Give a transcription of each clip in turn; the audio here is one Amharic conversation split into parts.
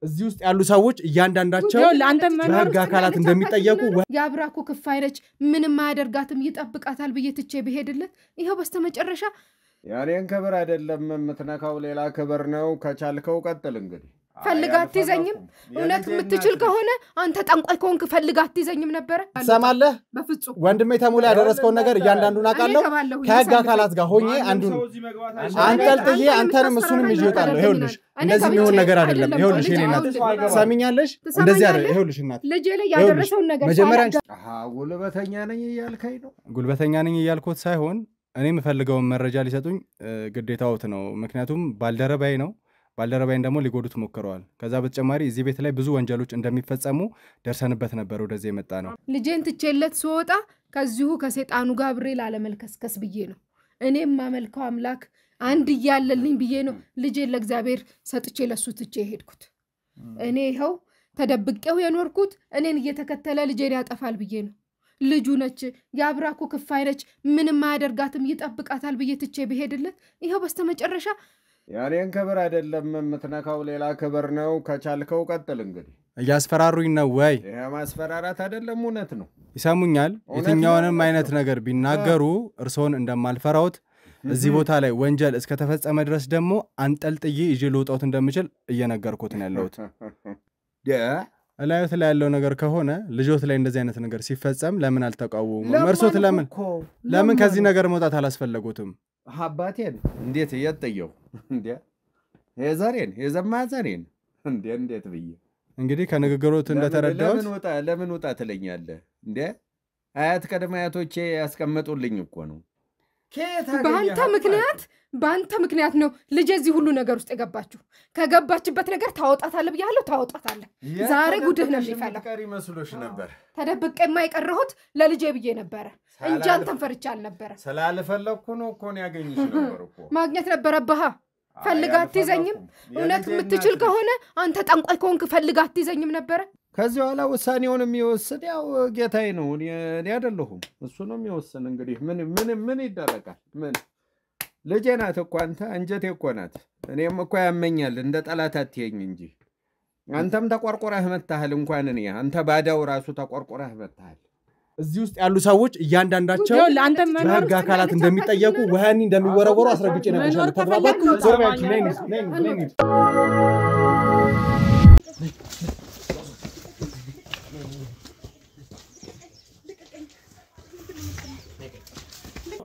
እዚህ ውስጥ ያሉ ሰዎች እያንዳንዳቸው በህግ አካላት እንደሚጠየቁ ያብራኩ ክፋይነች ምንም ማያደርጋትም ይጠብቃታል በየትቼ በሄድለት ይሄው በስተመጨረሻ ያኔን ከበር አይደለም የምትነካው ሌላ ከበር ነው ከቻልከው ቀጥል እንግዲህ ፈልጋት ይዘኝም እውነት የምትችል ከሆነ አንተ ጠንቋይ ከሆንክ ፈልጋት ይዘኝም ነበር ሰማለህ በፍጹም ወንድሜ ተሙላ ያደረስከውን ነገር እያንዳንዱን አቃለው ከህግ አካላት ጋር ሆኜ አንዱን አንተልጥዬ አንተንም እሱንም ይወጣለው ይኸውልሽ እንደዚህ የሚሆን ነገር አይደለም ይኸውልሽ እኔ እናት ሰሚኛለሽ እንደዚህ አይደለም ይኸውልሽ እናት ልጄ ላይ ያደረሰውን ነገር መጀመሪያ ጉልበተኛ ነኝ እያልከኝ ነው ጉልበተኛ ነኝ እያልኩት ሳይሆን እኔ የምፈልገው መረጃ ሊሰጡኝ ግዴታውት ነው ምክንያቱም ባልደረባይ ነው ባልደረባይን ደግሞ ሊጎዱት ሞክረዋል ከዛ በተጨማሪ እዚህ ቤት ላይ ብዙ ወንጀሎች እንደሚፈጸሙ ደርሰንበት ነበር ወደዚህ የመጣ ነው ልጄን ትቼለት ስወጣ ከዚሁ ከሰይጣኑ ጋር ብሬ ላለመልከስከስ ብዬ ነው እኔም ማመልከው አምላክ አንድ ይያለልኝ ብዬ ነው ልጄን ለእግዚአብሔር ሰጥቼ ለሱ ትቼ ሄድኩት እኔ ይሄው ተደብቄው የኖርኩት እኔን እየተከተለ ልጄን ያጠፋል ብዬ ነው ልጁ ነች ያብራኩ ክፋይነች ምንም ማያደርጋትም ይጠብቃታል ብዬ ትቼ በሄድለት ይሄው በስተመጨረሻ ያኔን ከበር አይደለም የምትነካው ሌላ ከበር ነው ከቻልከው ቀጥል እንግዲህ ያስፈራሩኝ ነው ወይ ይሄ ማስፈራራት አይደለም እውነት ነው ይሰሙኛል የትኛውንም አይነት ነገር ቢናገሩ እርሶን እንደማልፈራውት እዚህ ቦታ ላይ ወንጀል እስከ ተፈጸመ ድረስ ደግሞ አንጠልጥዬ ይዤ ልውጣውት እንደምችል እየነገርኩት ነው ያለሁት እላዩት ላይ ያለው ነገር ከሆነ ልጆት ላይ እንደዚህ አይነት ነገር ሲፈጸም ለምን አልተቃወሙ መርሶት ለምን ከዚህ ነገር መውጣት አላስፈለጉትም አባቴን እንዴት እየጠየው እንዴ የዛሬን የዘማዘሬን እንዴት ብዬ እንግዲህ ከንግግሮት እንደተረዳሁት ለምን ወጣ ትለኛለህ እንዴ አያት ቀደማያቶቼ ያስቀመጡልኝ እኮ ነው ባንተ ምክንያት ነው ልጅ እዚህ ሁሉ ነገር ውስጥ የገባችሁ ከገባችበት ነገር ታወጣታለህ ብያለሁ ታወጣታለህ ዛሬ ጉድህ ነው የሚፈላው ቀሪ መስሎሽ ነበር ተደብቄ የማይቀርሁት ለልጄ ብዬ ነበር እንጂ አንተን ፈርቻ አልነበረ ስላልፈለኩ ነው እኮ ነው ያገኝሽ ነበር እኮ ማግኘት ነበረብህ ፈልጋት ይዘኝም እውነት የምትችል ከሆነ አንተ ጠንቋይ ከሆንክ ፈልጋት ይዘኝም ነበር ከዚህ በኋላ ውሳኔውን የሚወስድ ያው ጌታዬ ነው እኔ አይደለሁም እሱ ነው የሚወስን እንግዲህ ምን ይደረጋል ምን ልጄ ናት እኮ አንተ አንጀቴ እኮ ናት እኔም እኮ ያመኛል እንደ ጠላት አትየኝ እንጂ አንተም ተቆርቆረህ መጣሃል እንኳን እኔ አንተ ባዳው ራሱ ተቆርቆረህ መጣሃል እዚህ ውስጥ ያሉ ሰዎች እያንዳንዳቸው በህግ አካላት እንደሚጠየቁ ወሃኒ እንደሚወረወሩ አስረግጬ ነበር ተግባባን ዞርባች ነኝ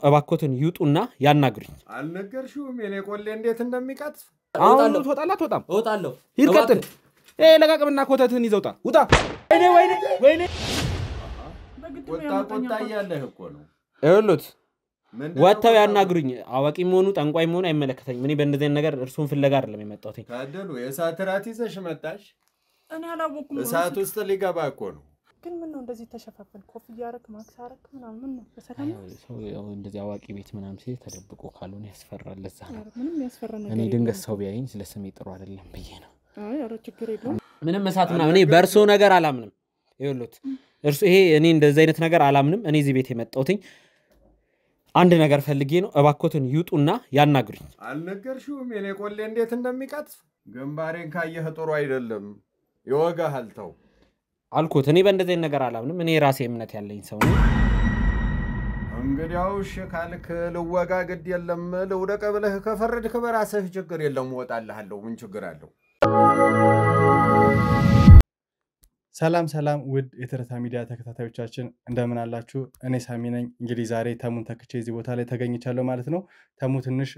እባክዎትን ይውጡና ያናግሩኝ አልነገርሽውም የኔ ቆሌ እንዴት እንደሚቀጥ አሁን ተወጣላት እወጣለሁ ሂድ ቀጥል ለጋቅምና ኮተትህን ይዘውጣ ውጣ ወይኔ ወጣ ያለህ እኮ ነው እሉት ወጣው ያናግሩኝ አዋቂ መሆኑ ጠንቋይ መሆኑ አይመለከተኝም እኔ በእንደዚህ ነገር እርሱን ፍለጋ አይደለም የመጣሁት ታደሉ የሳትራት ይዘሽ መጣሽ እኔ አላወኩም እሳት ውስጥ ሊገባ እኮ ነው ግን ምን ነው እንደዚህ ተሸፋፈን ኮፍያ አረክ ማክስ አረክ ምናምን ነው በሰላም ሰው እንደዚህ አዋቂ ቤት ምናምን ሲል ተደብቆ ካልሆነ ያስፈራል ለዛ ነው ምንም ያስፈራ ነገር እኔ ድንገት ሰው ቢያይኝ ስለስሜ ጥሩ አይደለም ብዬ ነው አይ አረ ችግር የለውም ምንም መሳት ምናምን እኔ በርሶ ነገር አላምንም ይኸውልዎት እርሱ ይሄ እኔ እንደዚህ አይነት ነገር አላምንም እኔ እዚህ ቤት የመጣሁት አንድ ነገር ፈልጌ ነው እባክዎትን ይውጡና ያናግሩኝ አልነገርሽውም የኔ ቆሌ እንዴት እንደሚቀጥ ግንባሬን ካየህ ጥሩ አይደለም ይወጋሃል ተው አልኩት እኔ በእንደዚህ አይነት ነገር አላምንም እኔ ራሴ እምነት ያለኝ ሰው ነኝ እንግዲያው ካልክ ልወጋ ግድ የለም ልውደቅ ብለህ ከፈረድክ በራስህ ችግር የለም ወጣልሃለሁ ምን ችግር አለው ሰላም ውድ የትርታ ሚዲያ ተከታታዮቻችን እንደምን አላችሁ እኔ ሳሚ ነኝ እንግዲህ ዛሬ ተሙን ተክቼ እዚህ ቦታ ላይ ተገኝቻለሁ ማለት ነው ተሙ ትንሽ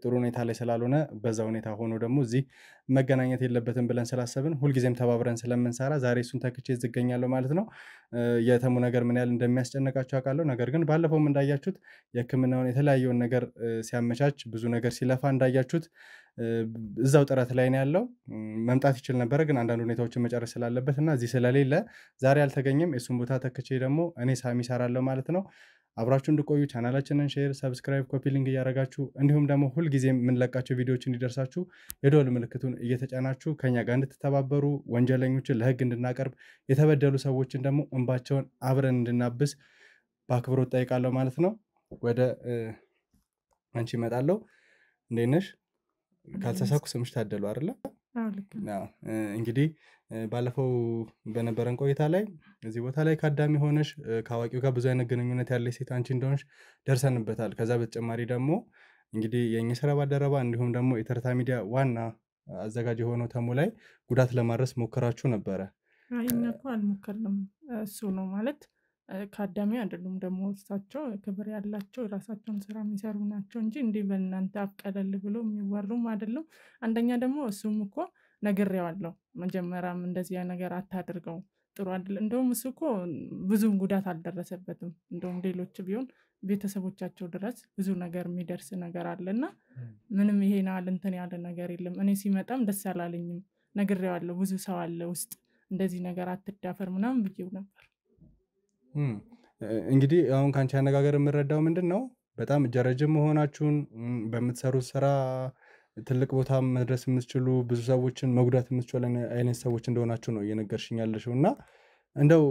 ጥሩ ሁኔታ ላይ ስላልሆነ በዛ ሁኔታ ሆኖ ደግሞ እዚህ መገናኘት የለበትም ብለን ስላሰብን ሁሉ ጊዜም ተባብረን ስለምንሰራ ዛሬ እሱን ተክቼ ዝገኛለሁ ማለት ነው የተሙ ነገር ምን ያህል እንደሚያስጨንቃችሁ አውቃለሁ ነገር ግን ባለፈውም እንዳያችሁት የህክምናውን የተለያየውን ነገር ሲያመቻች ብዙ ነገር ሲለፋ እንዳያችሁት እዛው ጥረት ላይ ነው ያለው መምጣት ይችላል ነበር ግን አንዳንድ ሁኔታዎችን መጨረስ ስላለበትና እዚህ ስለሌለ ዛሬ አልተገኘም እሱን ቦታ ተክቼ ደግሞ እኔ ሳሚ ሰራለሁ ማለት ነው አብራችሁ እንድቆዩ ቻናላችንን ሼር ሰብስክራይብ ኮፒ ሊንክ ያደርጋችሁ እንዲሁም ደግሞ ሁሉ ጊዜ የምንለቃቸው ቪዲዮዎች እንዲደርሳችሁ የደወል ምልክቱን እየተጫናችሁ ከኛ ጋር እንድትተባበሩ ወንጀለኞችን ለህግ እንድናቀርብ የተበደሉ ሰዎችን ደግሞ እንባቸውን አብረን እንድናብስ በአክብሮት ጠይቃለሁ ማለት ነው ወደ አንቺ እመጣለሁ እንዴት ነሽ ካልተሳኩ ስምሽ ታደሉ አይደለ እንግዲህ ባለፈው በነበረን ቆይታ ላይ እዚህ ቦታ ላይ ካዳሚ ሆነሽ ከአዋቂው ጋር ብዙ አይነት ግንኙነት ያለሽ ሴት አንቺ እንደሆነሽ ደርሰንበታል። ከዛ በተጨማሪ ደግሞ እንግዲህ የእኛ ስራ ባልደረባ እንዲሁም ደግሞ የተርታ ሚዲያ ዋና አዘጋጅ የሆነው ተሙ ላይ ጉዳት ለማድረስ ሞክራችሁ ነበረ። እኛ እኮ አልሞከርንም። እሱ ነው ማለት ካዳሚ አይደሉም ደግሞ እሳቸው ክብር ያላቸው ራሳቸውን ስራ የሚሰሩ ናቸው እንጂ እንዲህ በእናንተ አፍቀለል ብሎ የሚወሩም አይደለም። አንደኛ ደግሞ እሱም እኮ ነግሬዋለሁ መጀመሪያም እንደዚህ ነገር አታድርገው ጥሩ አይደል። እንደውም እሱ እኮ ብዙም ጉዳት አልደረሰበትም። እንደውም ሌሎች ቢሆን ቤተሰቦቻቸው ድረስ ብዙ ነገር የሚደርስ ነገር አለና ምንም ይሄን እንትን ያለ ነገር የለም። እኔ ሲመጣም ደስ አላለኝም። ነግሬዋለሁ ብዙ ሰው አለ ውስጥ እንደዚህ ነገር አትዳፈር ምናምን ብዬው ነበር። እንግዲህ አሁን ካንቺ አነጋገር የምረዳው ምንድነው በጣም እጀረጅም መሆናችሁን በምትሰሩት ስራ ትልቅ ቦታ መድረስ የምትችሉ ብዙ ሰዎችን መጉዳት የምትችሉ አይነት ሰዎች እንደሆናችሁ ነው እየነገርሽኝ ያለሽው እና እንደው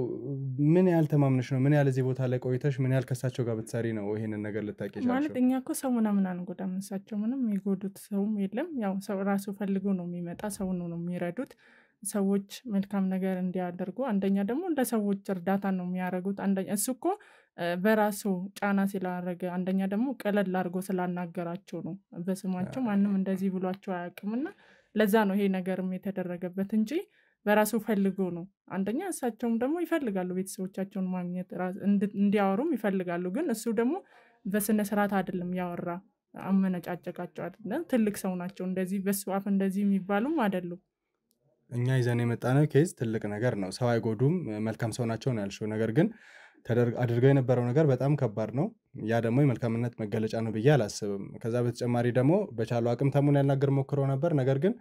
ምን ያህል ተማምነሽ ነው ምን ያህል እዚህ ቦታ ላይ ቆይተሽ ምን ያህል ከሳቸው ጋር ብትሰሪ ነው ይሄንን ነገር ልታቂሻለሽ? ማለት እኛ እኮ ሰው ምናምን አንጎዳም። እሳቸው ምንም የጎዱት ሰውም የለም። ያው ሰው ራሱ ፈልጎ ነው የሚመጣ ሰው ነው የሚረዱት። ሰዎች መልካም ነገር እንዲያደርጉ አንደኛ ደግሞ ለሰዎች እርዳታ ነው የሚያደርጉት። አንደኛ እሱ እኮ በራሱ ጫና ስላደረገ አንደኛ ደግሞ ቀለል አድርጎ ስላናገራቸው ነው። በስማቸው ማንም እንደዚህ ብሏቸው አያውቅምና ለዛ ነው ይሄ ነገርም የተደረገበት እንጂ በራሱ ፈልጎ ነው። አንደኛ እሳቸውም ደግሞ ይፈልጋሉ ቤተሰቦቻቸውን ማግኘት እንዲያወሩም ይፈልጋሉ። ግን እሱ ደግሞ በስነ ስርዓት አይደለም ያወራ አመነጫጨቃቸው አይደለም። ትልቅ ሰው ናቸው እንደዚህ በሱ አፍ እንደዚህ የሚባሉም አይደሉም። እኛ ይዘን የመጣነው ኬዝ ትልቅ ነገር ነው። ሰው አይጎዱም መልካም ሰው ናቸው ነው ያልሽው። ነገር ግን አድርገው የነበረው ነገር በጣም ከባድ ነው። ያ ደግሞ የመልካምነት መገለጫ ነው ብዬ አላስብም። ከዛ በተጨማሪ ደግሞ በቻሉ አቅም ተሙን ያናገር ሞክረው ነበር። ነገር ግን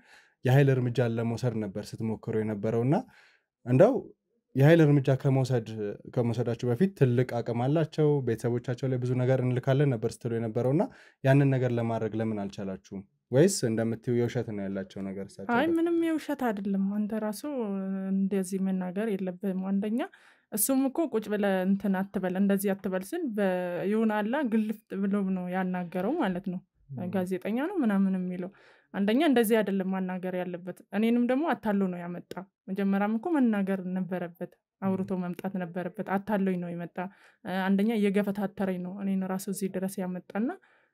የኃይል እርምጃ ለመውሰድ ነበር ስትሞክሩ የነበረውና እንደው የኃይል እርምጃ ከመውሰዳቸው በፊት ትልቅ አቅም አላቸው ቤተሰቦቻቸው ላይ ብዙ ነገር እንልካለን ነበር ስትሉ የነበረውና ያንን ነገር ለማድረግ ለምን አልቻላችሁም? ወይስ እንደምትዩ የውሸት ነው ያላቸው ነገር እሳቸው? አይ ምንም የውሸት አይደለም። አንተ ራሱ እንደዚህ መናገር የለብህም። አንደኛ እሱም እኮ ቁጭ ብለህ እንትን አትበል እንደዚህ አትበል ስል በይሁናላ ግልፍ ብሎ ነው ያናገረው ማለት ነው። ጋዜጠኛ ነው ምናምን የሚለው አንደኛ እንደዚህ አይደለም ማናገር ያለበት። እኔንም ደግሞ አታሎ ነው ያመጣ። መጀመሪያም እኮ መናገር ነበረበት አውርቶ መምጣት ነበረበት። አታሎኝ ነው የመጣ። አንደኛ እየገፈታተረኝ ነው እኔን ራሱ እዚህ ድረስ ያመጣና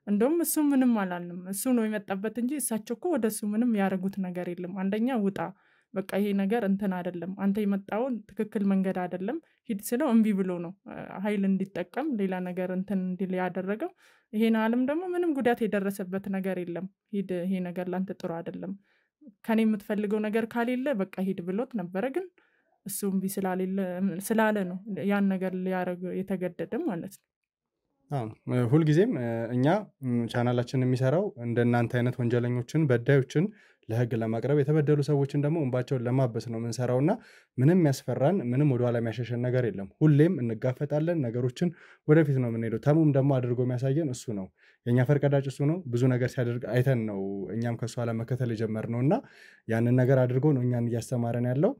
እንደውም እሱ ምንም አላልንም። እሱ ነው የመጣበት እንጂ እሳቸው እኮ ወደሱ ምንም ያደረጉት ነገር የለም። አንደኛ ውጣ በቃ ይሄ ነገር እንትን አይደለም አንተ የመጣውን ትክክል መንገድ አይደለም ሂድ ስለው እምቢ ብሎ ነው ኃይል እንዲጠቀም ሌላ ነገር እንትን እንዲል ያደረገው። ይሄን ዓለም ደግሞ ምንም ጉዳት የደረሰበት ነገር የለም። ሂድ ይሄ ነገር ላንተ ጥሩ አይደለም ከኔ የምትፈልገው ነገር ካሌለ በቃ ሂድ ብሎት ነበረ። ግን እሱ እምቢ ስላለ ነው ያን ነገር ሊያደርግ የተገደደ ማለት ነው። ሁልጊዜም እኛ ቻናላችን የሚሰራው እንደናንተ አይነት ወንጀለኞችን በዳዮችን ለህግ ለማቅረብ የተበደሉ ሰዎችን ደግሞ እንባቸውን ለማበስ ነው የምንሰራውና ምንም ያስፈራን ምንም ወደ ኋላ የሚያሸሸን ነገር የለም። ሁሌም እንጋፈጣለን ነገሮችን ወደፊት ነው የምንሄደው። ተሙም ደግሞ አድርጎ የሚያሳየን እሱ ነው። የኛ ፈርቀዳጭ እሱ ነው። ብዙ ነገር ሲያደርግ አይተን ነው እኛም ከሱ ኋላ መከተል የጀመርነውና ያንን ነገር አድርጎ ነው እኛን እያስተማረን ያለው።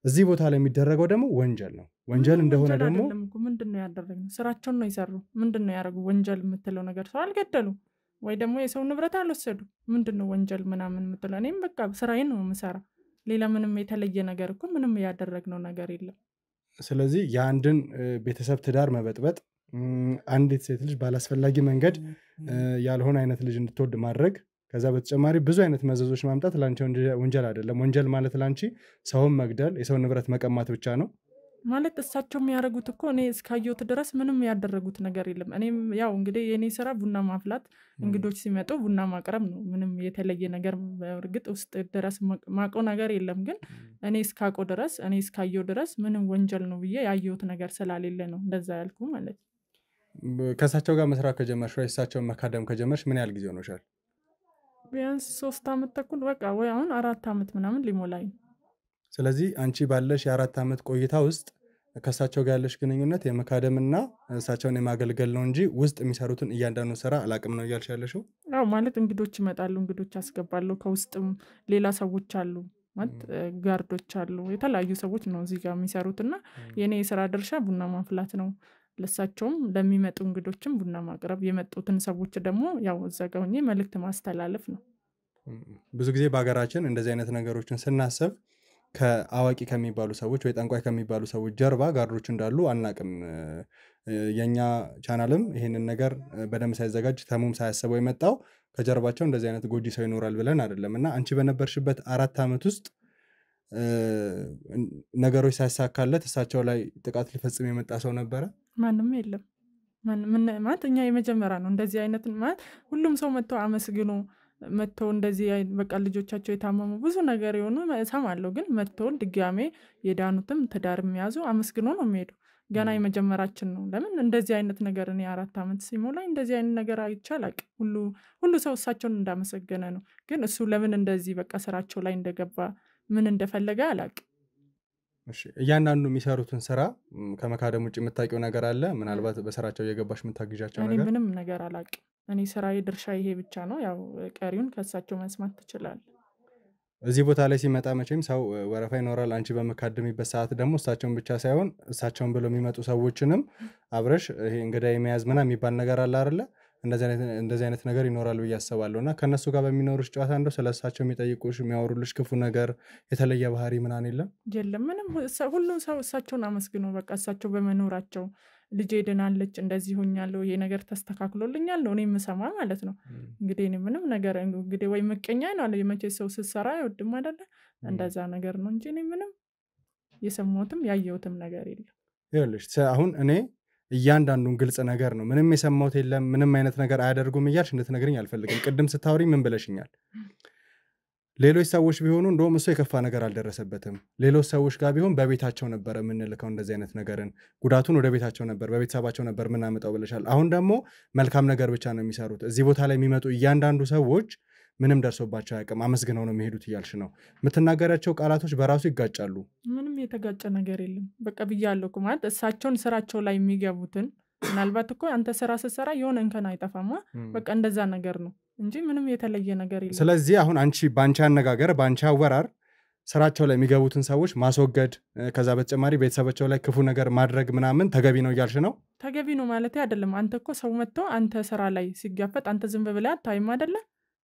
እዚህ ቦታ ላይ የሚደረገው ደግሞ ወንጀል ነው። ወንጀል እንደሆነ ደግሞ ምንድነው ያደረግነው? ስራቸውን ነው ይሰሩ። ምንድነው ያደረጉ? ወንጀል የምትለው ነገር ሰው አልገደሉ ወይ ደግሞ የሰው ንብረት አልወሰዱ። ምንድነው ወንጀል ምናምን የምትለው? እኔም በቃ ስራዬን ነው የምሰራ። ሌላ ምንም የተለየ ነገር እኮ ምንም ያደረግነው ነገር የለም። ስለዚህ የአንድን ቤተሰብ ትዳር መበጥበጥ አንዲት ሴት ልጅ ባላስፈላጊ መንገድ ያልሆነ አይነት ልጅ እንድትወድ ማድረግ ከዛ በተጨማሪ ብዙ አይነት መዘዞች ማምጣት ላንቺ ወንጀል አይደለም። ወንጀል ማለት ላንቺ ሰውን መግደል የሰው ንብረት መቀማት ብቻ ነው ማለት። እሳቸው የሚያደርጉት እኮ እኔ እስካየሁት ድረስ ምንም ያደረጉት ነገር የለም። እኔም ያው እንግዲህ የኔ ስራ ቡና ማፍላት እንግዶች ሲመጡ ቡና ማቅረብ ነው። ምንም የተለየ ነገር በእርግጥ ውስጥ ድረስ ማቀው ነገር የለም። ግን እኔ እስካቀው ድረስ እኔ እስካየው ድረስ ምንም ወንጀል ነው ብዬ ያየሁት ነገር ስላሌለ ነው እንደዛ ያልኩ ማለት። ከእሳቸው ጋር መስራት ከጀመርሽ ወይ እሳቸውን መካደም ከጀመርሽ ምን ያህል ጊዜ ሆኖሻል? ቢያንስ 3 ዓመት ተኩል በቃ ወይ አሁን 4 ዓመት ምናምን ሊሞላኝ። ስለዚህ አንቺ ባለሽ የ4 ዓመት ቆይታ ውስጥ ከእሳቸው ጋር ያለሽ ግንኙነት የመካደምና እሳቸውን የማገልገል ነው እንጂ ውስጥ የሚሰሩትን እያንዳንዱ ስራ አላቅም ነው እያልሽ ያለሽው? አዎ ማለት እንግዶች ይመጣሉ፣ እንግዶች አስገባለሁ። ከውስጥም ሌላ ሰዎች አሉ ማለት ጋርዶች አሉ። የተለያዩ ሰዎች ነው እዚህ ጋር የሚሰሩትና የኔ የስራ ድርሻ ቡና ማፍላት ነው። ለሳቸውም ለሚመጡ እንግዶችም ቡና ማቅረብ፣ የመጡትን ሰዎች ደግሞ ያው እዛ ጋር ሆኜ መልእክት ማስተላለፍ ነው። ብዙ ጊዜ በአገራችን እንደዚህ አይነት ነገሮችን ስናስብ ከአዋቂ ከሚባሉ ሰዎች ወይ ጠንቋይ ከሚባሉ ሰዎች ጀርባ ጋርዶች እንዳሉ አናቅም። የኛ ቻናልም ይሄንን ነገር በደንብ ሳይዘጋጅ ተሙም ሳያስበው የመጣው ከጀርባቸው እንደዚህ አይነት ጎጂ ሰው ይኖራል ብለን አይደለም። እና አንቺ በነበርሽበት 4 ዓመት ውስጥ ነገሮች ሳይሳካለት እሳቸው ላይ ጥቃት ሊፈጽም የመጣ ሰው ነበረ? ማንም የለም። ማለት እኛ የመጀመሪያ ነው እንደዚህ አይነት ማለት ሁሉም ሰው መጥቶ አመስግኖ መጥቶ እንደዚህ በቃ ልጆቻቸው የታመሙ ብዙ ነገር የሆኑ እሰማለሁ። ግን መጥቶ ድጋሜ የዳኑትም ትዳር የሚያዙ አመስግኖ ነው የሚሄዱ። ገና የመጀመራችን ነው። ለምን እንደዚህ አይነት ነገር እኔ 4 ዓመት ሲሞላኝ እንደዚህ አይነት ነገር አይቻላቅ ሁሉ ሰው እሳቸውን እንዳመሰገነ ነው። ግን እሱ ለምን እንደዚህ በቃ ስራቸው ላይ እንደገባ ምን እንደፈለገ አላቅ። እሺ እያንዳንዱ የሚሰሩትን ስራ ከመካደም ውጭ የምታውቂው ነገር አለ? ምናልባት በስራቸው እየገባሽ የምታግዣቸው እኔ ነገር? ምንም ነገር አላቅ። እኔ ስራዬ ድርሻ ይሄ ብቻ ነው። ያው ቀሪውን ከእሳቸው መስማት ትችላለህ። እዚህ ቦታ ላይ ሲመጣ መቼም ሰው ወረፋ ይኖራል። አንቺ በመካደሚበት ሰዓት ደግሞ እሳቸውን ብቻ ሳይሆን እሳቸውን ብለው የሚመጡ ሰዎችንም አብረሽ ይሄ እንግዳ የመያዝ ምናምን የሚባል ነገር አለ አይደለ? እንደዚህ አይነት ነገር ይኖራል ብዬ አስባለሁ። እና ከእነሱ ጋር በሚኖሩሽ ጨዋታ እንደው ስለ እሳቸው የሚጠይቁሽ የሚያወሩልሽ ክፉ ነገር የተለየ ባህሪ ምናምን የለም? የለም ምንም። ሁሉም ሰው እሳቸውን አመስግኖ በቃ እሳቸው በመኖራቸው ልጄ ድናለች፣ እንደዚህ ሆኛለሁ፣ ይሄ ነገር ተስተካክሎልኛል ነው እኔ የምሰማ ማለት ነው። እንግዲህ እኔ ምንም ነገር እንግዲህ ወይ ምቀኛ ነው የመቼ ሰው ስትሰራ አይወድም አይደለ? እንደዛ ነገር ነው እንጂ እኔ ምንም የሰማሁትም ያየሁትም ነገር የለም። ይኸውልሽ አሁን እኔ እያንዳንዱን ግልጽ ነገር ነው ምንም የሰማሁት የለም ምንም አይነት ነገር አያደርጉም እያልሽ እንድትነግሪኝ አልፈልግም። ቅድም ስታወሪ ምን ብለሽኛል? ሌሎች ሰዎች ቢሆኑ እንደውም እሱ የከፋ ነገር አልደረሰበትም። ሌሎች ሰዎች ጋር ቢሆን በቤታቸው ነበር የምንልከው እንደዚህ አይነት ነገርን ጉዳቱን ወደ ቤታቸው ነበር በቤተሰባቸው ነበር ምናመጣው ብለሻል። አሁን ደግሞ መልካም ነገር ብቻ ነው የሚሰሩት። እዚህ ቦታ ላይ የሚመጡ እያንዳንዱ ሰዎች ምንም ደርሶባቸው አያውቅም አመስግነው ነው የሚሄዱት እያልሽ ነው። የምትናገራቸው ቃላቶች በራሱ ይጋጫሉ። ምንም የተጋጨ ነገር የለም። በቃ ብያለሁ እኮ ማለት እሳቸውን ስራቸው ላይ የሚገቡትን ምናልባት እኮ አንተ ስራ ስትሰራ የሆነ እንከን አይጠፋማ። በቃ እንደዛ ነገር ነው እንጂ ምንም የተለየ ነገር የለም። ስለዚህ አሁን አንቺ ባንቺ አነጋገር ባንቺ አወራር ስራቸው ላይ የሚገቡትን ሰዎች ማስወገድ ከዛ በተጨማሪ ቤተሰባቸው ላይ ክፉ ነገር ማድረግ ምናምን ተገቢ ነው እያልሽ ነው? ተገቢ ነው ማለት አይደለም። አንተ እኮ ሰው መጥቶ አንተ ስራ ላይ ሲጋፈጥ አንተ ዝም ብለህ አታይም አይደለ?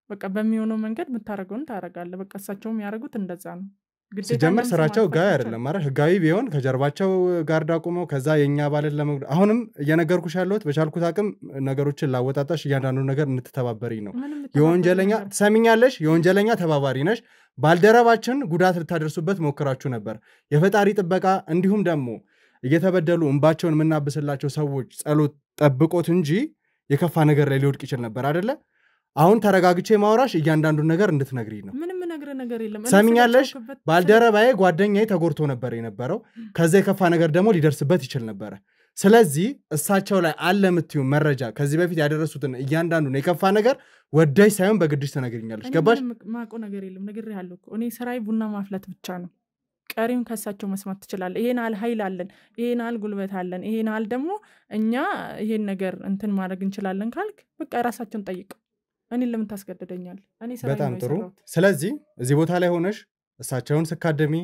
በቃ በሚሆነው መንገድ የምታደርገውን ታደርጋለህ። በቃ እሳቸውም ያደርጉት እንደዛ ነው። ሲጀመር ስራቸው ህጋዊ አይደለም ማለት ህጋዊ ቢሆን ከጀርባቸው ጋርድ አቁመው ከዛ የኛ ባልን ለመጉዳት አሁንም እየነገርኩሽ ያለሁት በቻልኩት አቅም ነገሮችን ላወጣጣሽ እያንዳንዱ ነገር እንድትተባበሪ ነው። የወንጀለኛ ትሰሚኛለሽ? የወንጀለኛ ተባባሪ ነሽ። ባልደረባችን ጉዳት ልታደርሱበት ሞክራችሁ ነበር። የፈጣሪ ጥበቃ እንዲሁም ደግሞ እየተበደሉ እንባቸውን የምናብስላቸው ሰዎች ጸሎት ጠብቆት እንጂ የከፋ ነገር ላይ ሊወድቅ ይችል ነበር አይደለ? አሁን ተረጋግቼ ማውራሽ እያንዳንዱን ነገር እንድትነግሪ ነው። ምንም ነገር የለም። ሰሚኛለሽ? ባልደረባዬ ጓደኛዬ ተጎድቶ ነበር የነበረው። ከዛ የከፋ ነገር ደግሞ ሊደርስበት ይችል ነበር። ስለዚህ እሳቸው ላይ አለ የምትይው መረጃ ከዚህ በፊት ያደረሱትን እያንዳንዱን የከፋ ነገር ወዳጅ ሳይሆን በግድሽ ትነግሪኛለሽ። ገባሽ? ማቆ ነገር የለም። ነግሬሃለሁ እኮ እኔ ስራዬ ቡና ማፍላት ብቻ ነው። ቀሪውን ከእሳቸው መስማት ትችላለህ። ይሄን አል ኃይል አለን፣ ይሄን አል ጉልበት አለን፣ ይሄን አል ደግሞ እኛ ይሄን ነገር እንትን ማድረግ እንችላለን ካልክ በቃ ራሳቸውን ጠይቅ። እኔ ለምን ታስገድደኛለህ? እኔ ስራዬ በጣም ነው ጥሩ። የሰራሁት። ስለዚህ እዚህ ቦታ ላይ ሆነሽ እሳቸውን ስካደሚ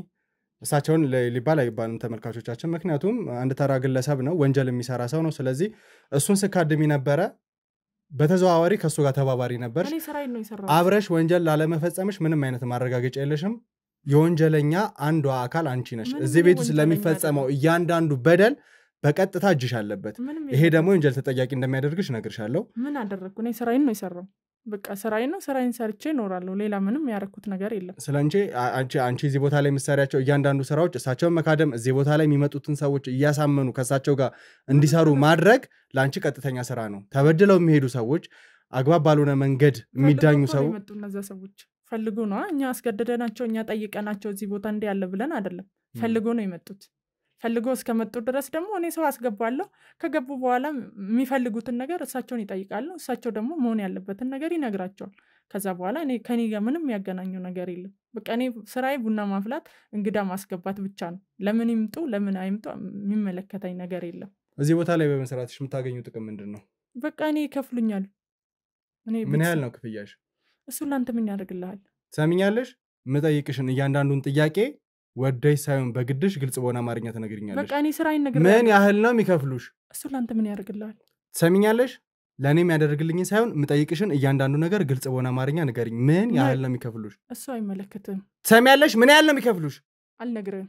እሳቸውን ሊባል አይባልም ተመልካቾቻችን፣ ምክንያቱም አንድ ተራ ግለሰብ ነው፣ ወንጀል የሚሰራ ሰው ነው። ስለዚህ እሱን ስካደሚ ነበረ፣ በተዘዋዋሪ ከሱ ጋር ተባባሪ ነበር። እኔ ስራዬ ነው የሰራሁት። አብረሽ ወንጀል ላለመፈጸምሽ ምንም አይነት ማረጋገጫ የለሽም። የወንጀለኛ አንዷ አካል አንቺ ነሽ። ምንም እዚህ ቤት ውስጥ ወንጀለኛ ለሚፈጸመው እያንዳንዱ በደል በቀጥታ እጅሽ አለበት። ምንም ይሄ የለም። ደግሞ ወንጀል ተጠያቂ እንደሚያደርግሽ እነግርሻለሁ። ምን አደረግኩ? እኔ ስራዬን ነው የሰራው። በቃ ስራዬን ነው፣ ስራዬን ሰርቼ እኖራለሁ። ሌላ ምንም ያደረኩት ነገር የለም። ስለንቺ አንቺ እዚህ ቦታ ላይ የምትሰሪያቸው እያንዳንዱ ስራዎች እሳቸውን መካደም፣ እዚህ ቦታ ላይ የሚመጡትን ሰዎች እያሳመኑ ከእሳቸው ጋር እንዲሰሩ ማድረግ ለአንቺ ቀጥተኛ ስራ ነው። ተበድለው የሚሄዱ ሰዎች፣ አግባብ ባልሆነ መንገድ የሚዳኙ ፈልገው እኮ ሰው ነው የመጡ እነዛ ሰዎች ፈልጎ ነው። እኛ አስገደደናቸው፣ እኛ ጠይቀናቸው እዚህ ቦታ እንዲህ ያለ ብለን አይደለም። ፈልጎ ነው የመጡት። ፈልጎ እስከመጡ ድረስ ደግሞ እኔ ሰው አስገባለሁ። ከገቡ በኋላ የሚፈልጉትን ነገር እሳቸውን ይጠይቃሉ። እሳቸው ደግሞ መሆን ያለበትን ነገር ይነግራቸዋል። ከዛ በኋላ እኔ ከኔ ጋር ምንም ያገናኘው ነገር የለም። በቃ እኔ ስራዬ ቡና ማፍላት፣ እንግዳ ማስገባት ብቻ ነው። ለምን ይምጡ ለምን አይምጡ የሚመለከተኝ ነገር የለም። እዚህ ቦታ ላይ በመስራትሽ የምታገኙ ጥቅም ምንድን ነው? በቃ እኔ ይከፍሉኛል። ምን ያህል ነው ክፍያሽ? እሱ ለአንተ ምን ያደርግልሃል? ሰሚኛለሽ? የምጠይቅሽን እያንዳንዱን ጥያቄ ወደሽ ሳይሆን በግድሽ ግልጽ በሆነ አማርኛ ትነግሪኛለሽ። በቃ እኔ ስራዬን ነገር ምን ያህል ነው የሚከፍሉሽ? እሱ ለአንተ ምን ያደርግልሃል? ሰሚኛለሽ? ለኔም ያደርግልኝ ሳይሆን ምጠይቅሽን እያንዳንዱ ነገር ግልጽ በሆነ አማርኛ ንገሪኝ ምን ያህል ነው የሚከፍሉሽ እሱ አይመለከትም ሰሚያለሽ ምን ያህል ነው የሚከፍሉሽ አልነግርህም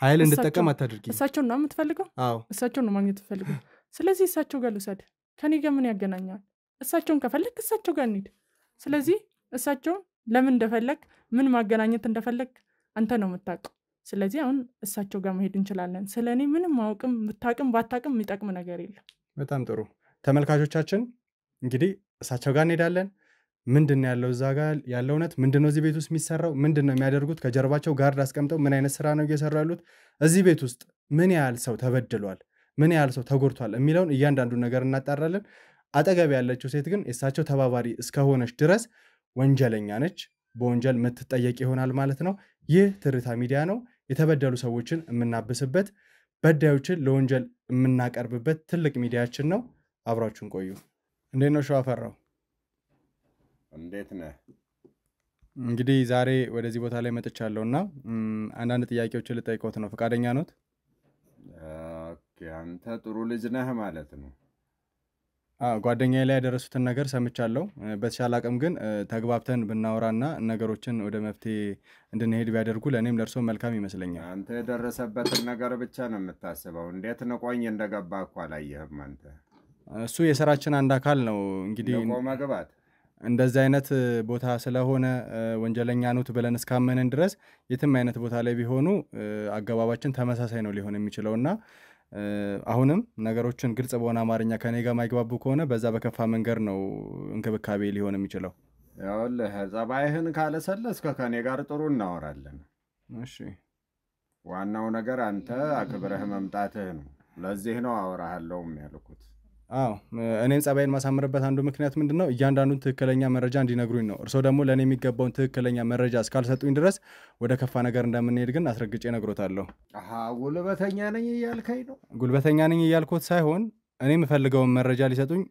ኃይል እንድጠቀም አታድርጊ እሳቸው ነው የምትፈልገው አዎ እሳቸው ነው ማግኘት ትፈልገው ስለዚህ እሳቸው ጋር ልውሰድ ከኔ ጋር ምን ያገናኛል እሳቸውን ከፈለክ እሳቸው ጋር እንሂድ ስለዚህ እሳቸው ለምን እንደፈለክ ምን ማገናኘት እንደፈለክ አንተ ነው የምታውቀው ስለዚህ አሁን እሳቸው ጋር መሄድ እንችላለን ስለኔ ምንም ማውቅም ብታቅም ባታቅም የሚጠቅም ነገር የለም በጣም ጥሩ ተመልካቾቻችን እንግዲህ እሳቸው ጋር እንሄዳለን ምንድነው ያለው እዛ ጋር ያለው እውነት ምንድነው እዚህ ቤት ውስጥ የሚሰራው ምንድነው የሚያደርጉት ከጀርባቸው ጋርድ አስቀምጠው ምን አይነት ስራ ነው እየሰሩ ያሉት እዚህ ቤት ውስጥ ምን ያህል ሰው ተበድሏል ምን ያህል ሰው ተጎድቷል የሚለውን እያንዳንዱ ነገር እናጣራለን አጠገብ ያለችው ሴት ግን እሳቸው ተባባሪ እስከሆነች ድረስ ወንጀለኛ ነች በወንጀል ምትጠየቅ ይሆናል ማለት ነው ይህ ትርታ ሚዲያ ነው የተበደሉ ሰዎችን የምናብስበት በዳዮችን ለወንጀል የምናቀርብበት ትልቅ ሚዲያችን ነው አብራችሁን ቆዩ እንዴት ነው ሸዋፈራው እንዴት ነህ እንግዲህ ዛሬ ወደዚህ ቦታ ላይ መጥቻለሁና አንዳንድ ጥያቄዎችን ልጠይቅዎት ነው ፈቃደኛ ኖት ኦኬ አንተ ጥሩ ልጅ ነህ ማለት ነው ጓደኛዬ ላይ ያደረሱትን ነገር ሰምቻለሁ በተሻለ አቅም ግን ተግባብተን ብናወራና ነገሮችን ወደ መፍትሄ እንድንሄድ ቢያደርጉ ለኔም ለርሶ መልካም ይመስለኛል አንተ የደረሰበትን ነገር ብቻ ነው የምታስበው እንዴት ነቆኝ እንደገባ እኮ አላየህም አንተ እሱ የሥራችን አንድ አካል ነው እንግዲህ መግባት እንደዚህ አይነት ቦታ ስለሆነ ወንጀለኛ ኖት ብለን እስካመነን ድረስ የትም አይነት ቦታ ላይ ቢሆኑ አገባባችን ተመሳሳይ ነው ሊሆን የሚችለውና አሁንም ነገሮችን ግልጽ በሆነ አማርኛ ከኔ ጋር ማይግባቡ ከሆነ በዛ በከፋ መንገር ነው እንክብካቤ ሊሆን የሚችለው ያውልህ ጸባይህን ካለሰለስከ ከኔ ጋር ጥሩ እናወራለን እሺ ዋናው ነገር አንተ አክብረህ መምጣትህ ነው ለዚህ ነው አወራሃለሁም ያልኩት አዎ እኔም ጸባይን ማሳመርበት አንዱ ምክንያት ምንድነው እያንዳንዱን ትክክለኛ መረጃ እንዲነግሩኝ ነው እርሶ ደግሞ ለኔ የሚገባውን ትክክለኛ መረጃ እስካልሰጡኝ ድረስ ወደ ከፋ ነገር እንደምንሄድ ግን አስረግጬ ነግሮታለሁ ጉልበተኛ ነኝ እያልከኝ ነው ጉልበተኛ ነኝ እያልኩት ሳይሆን እኔ የምፈልገውን መረጃ ሊሰጡኝ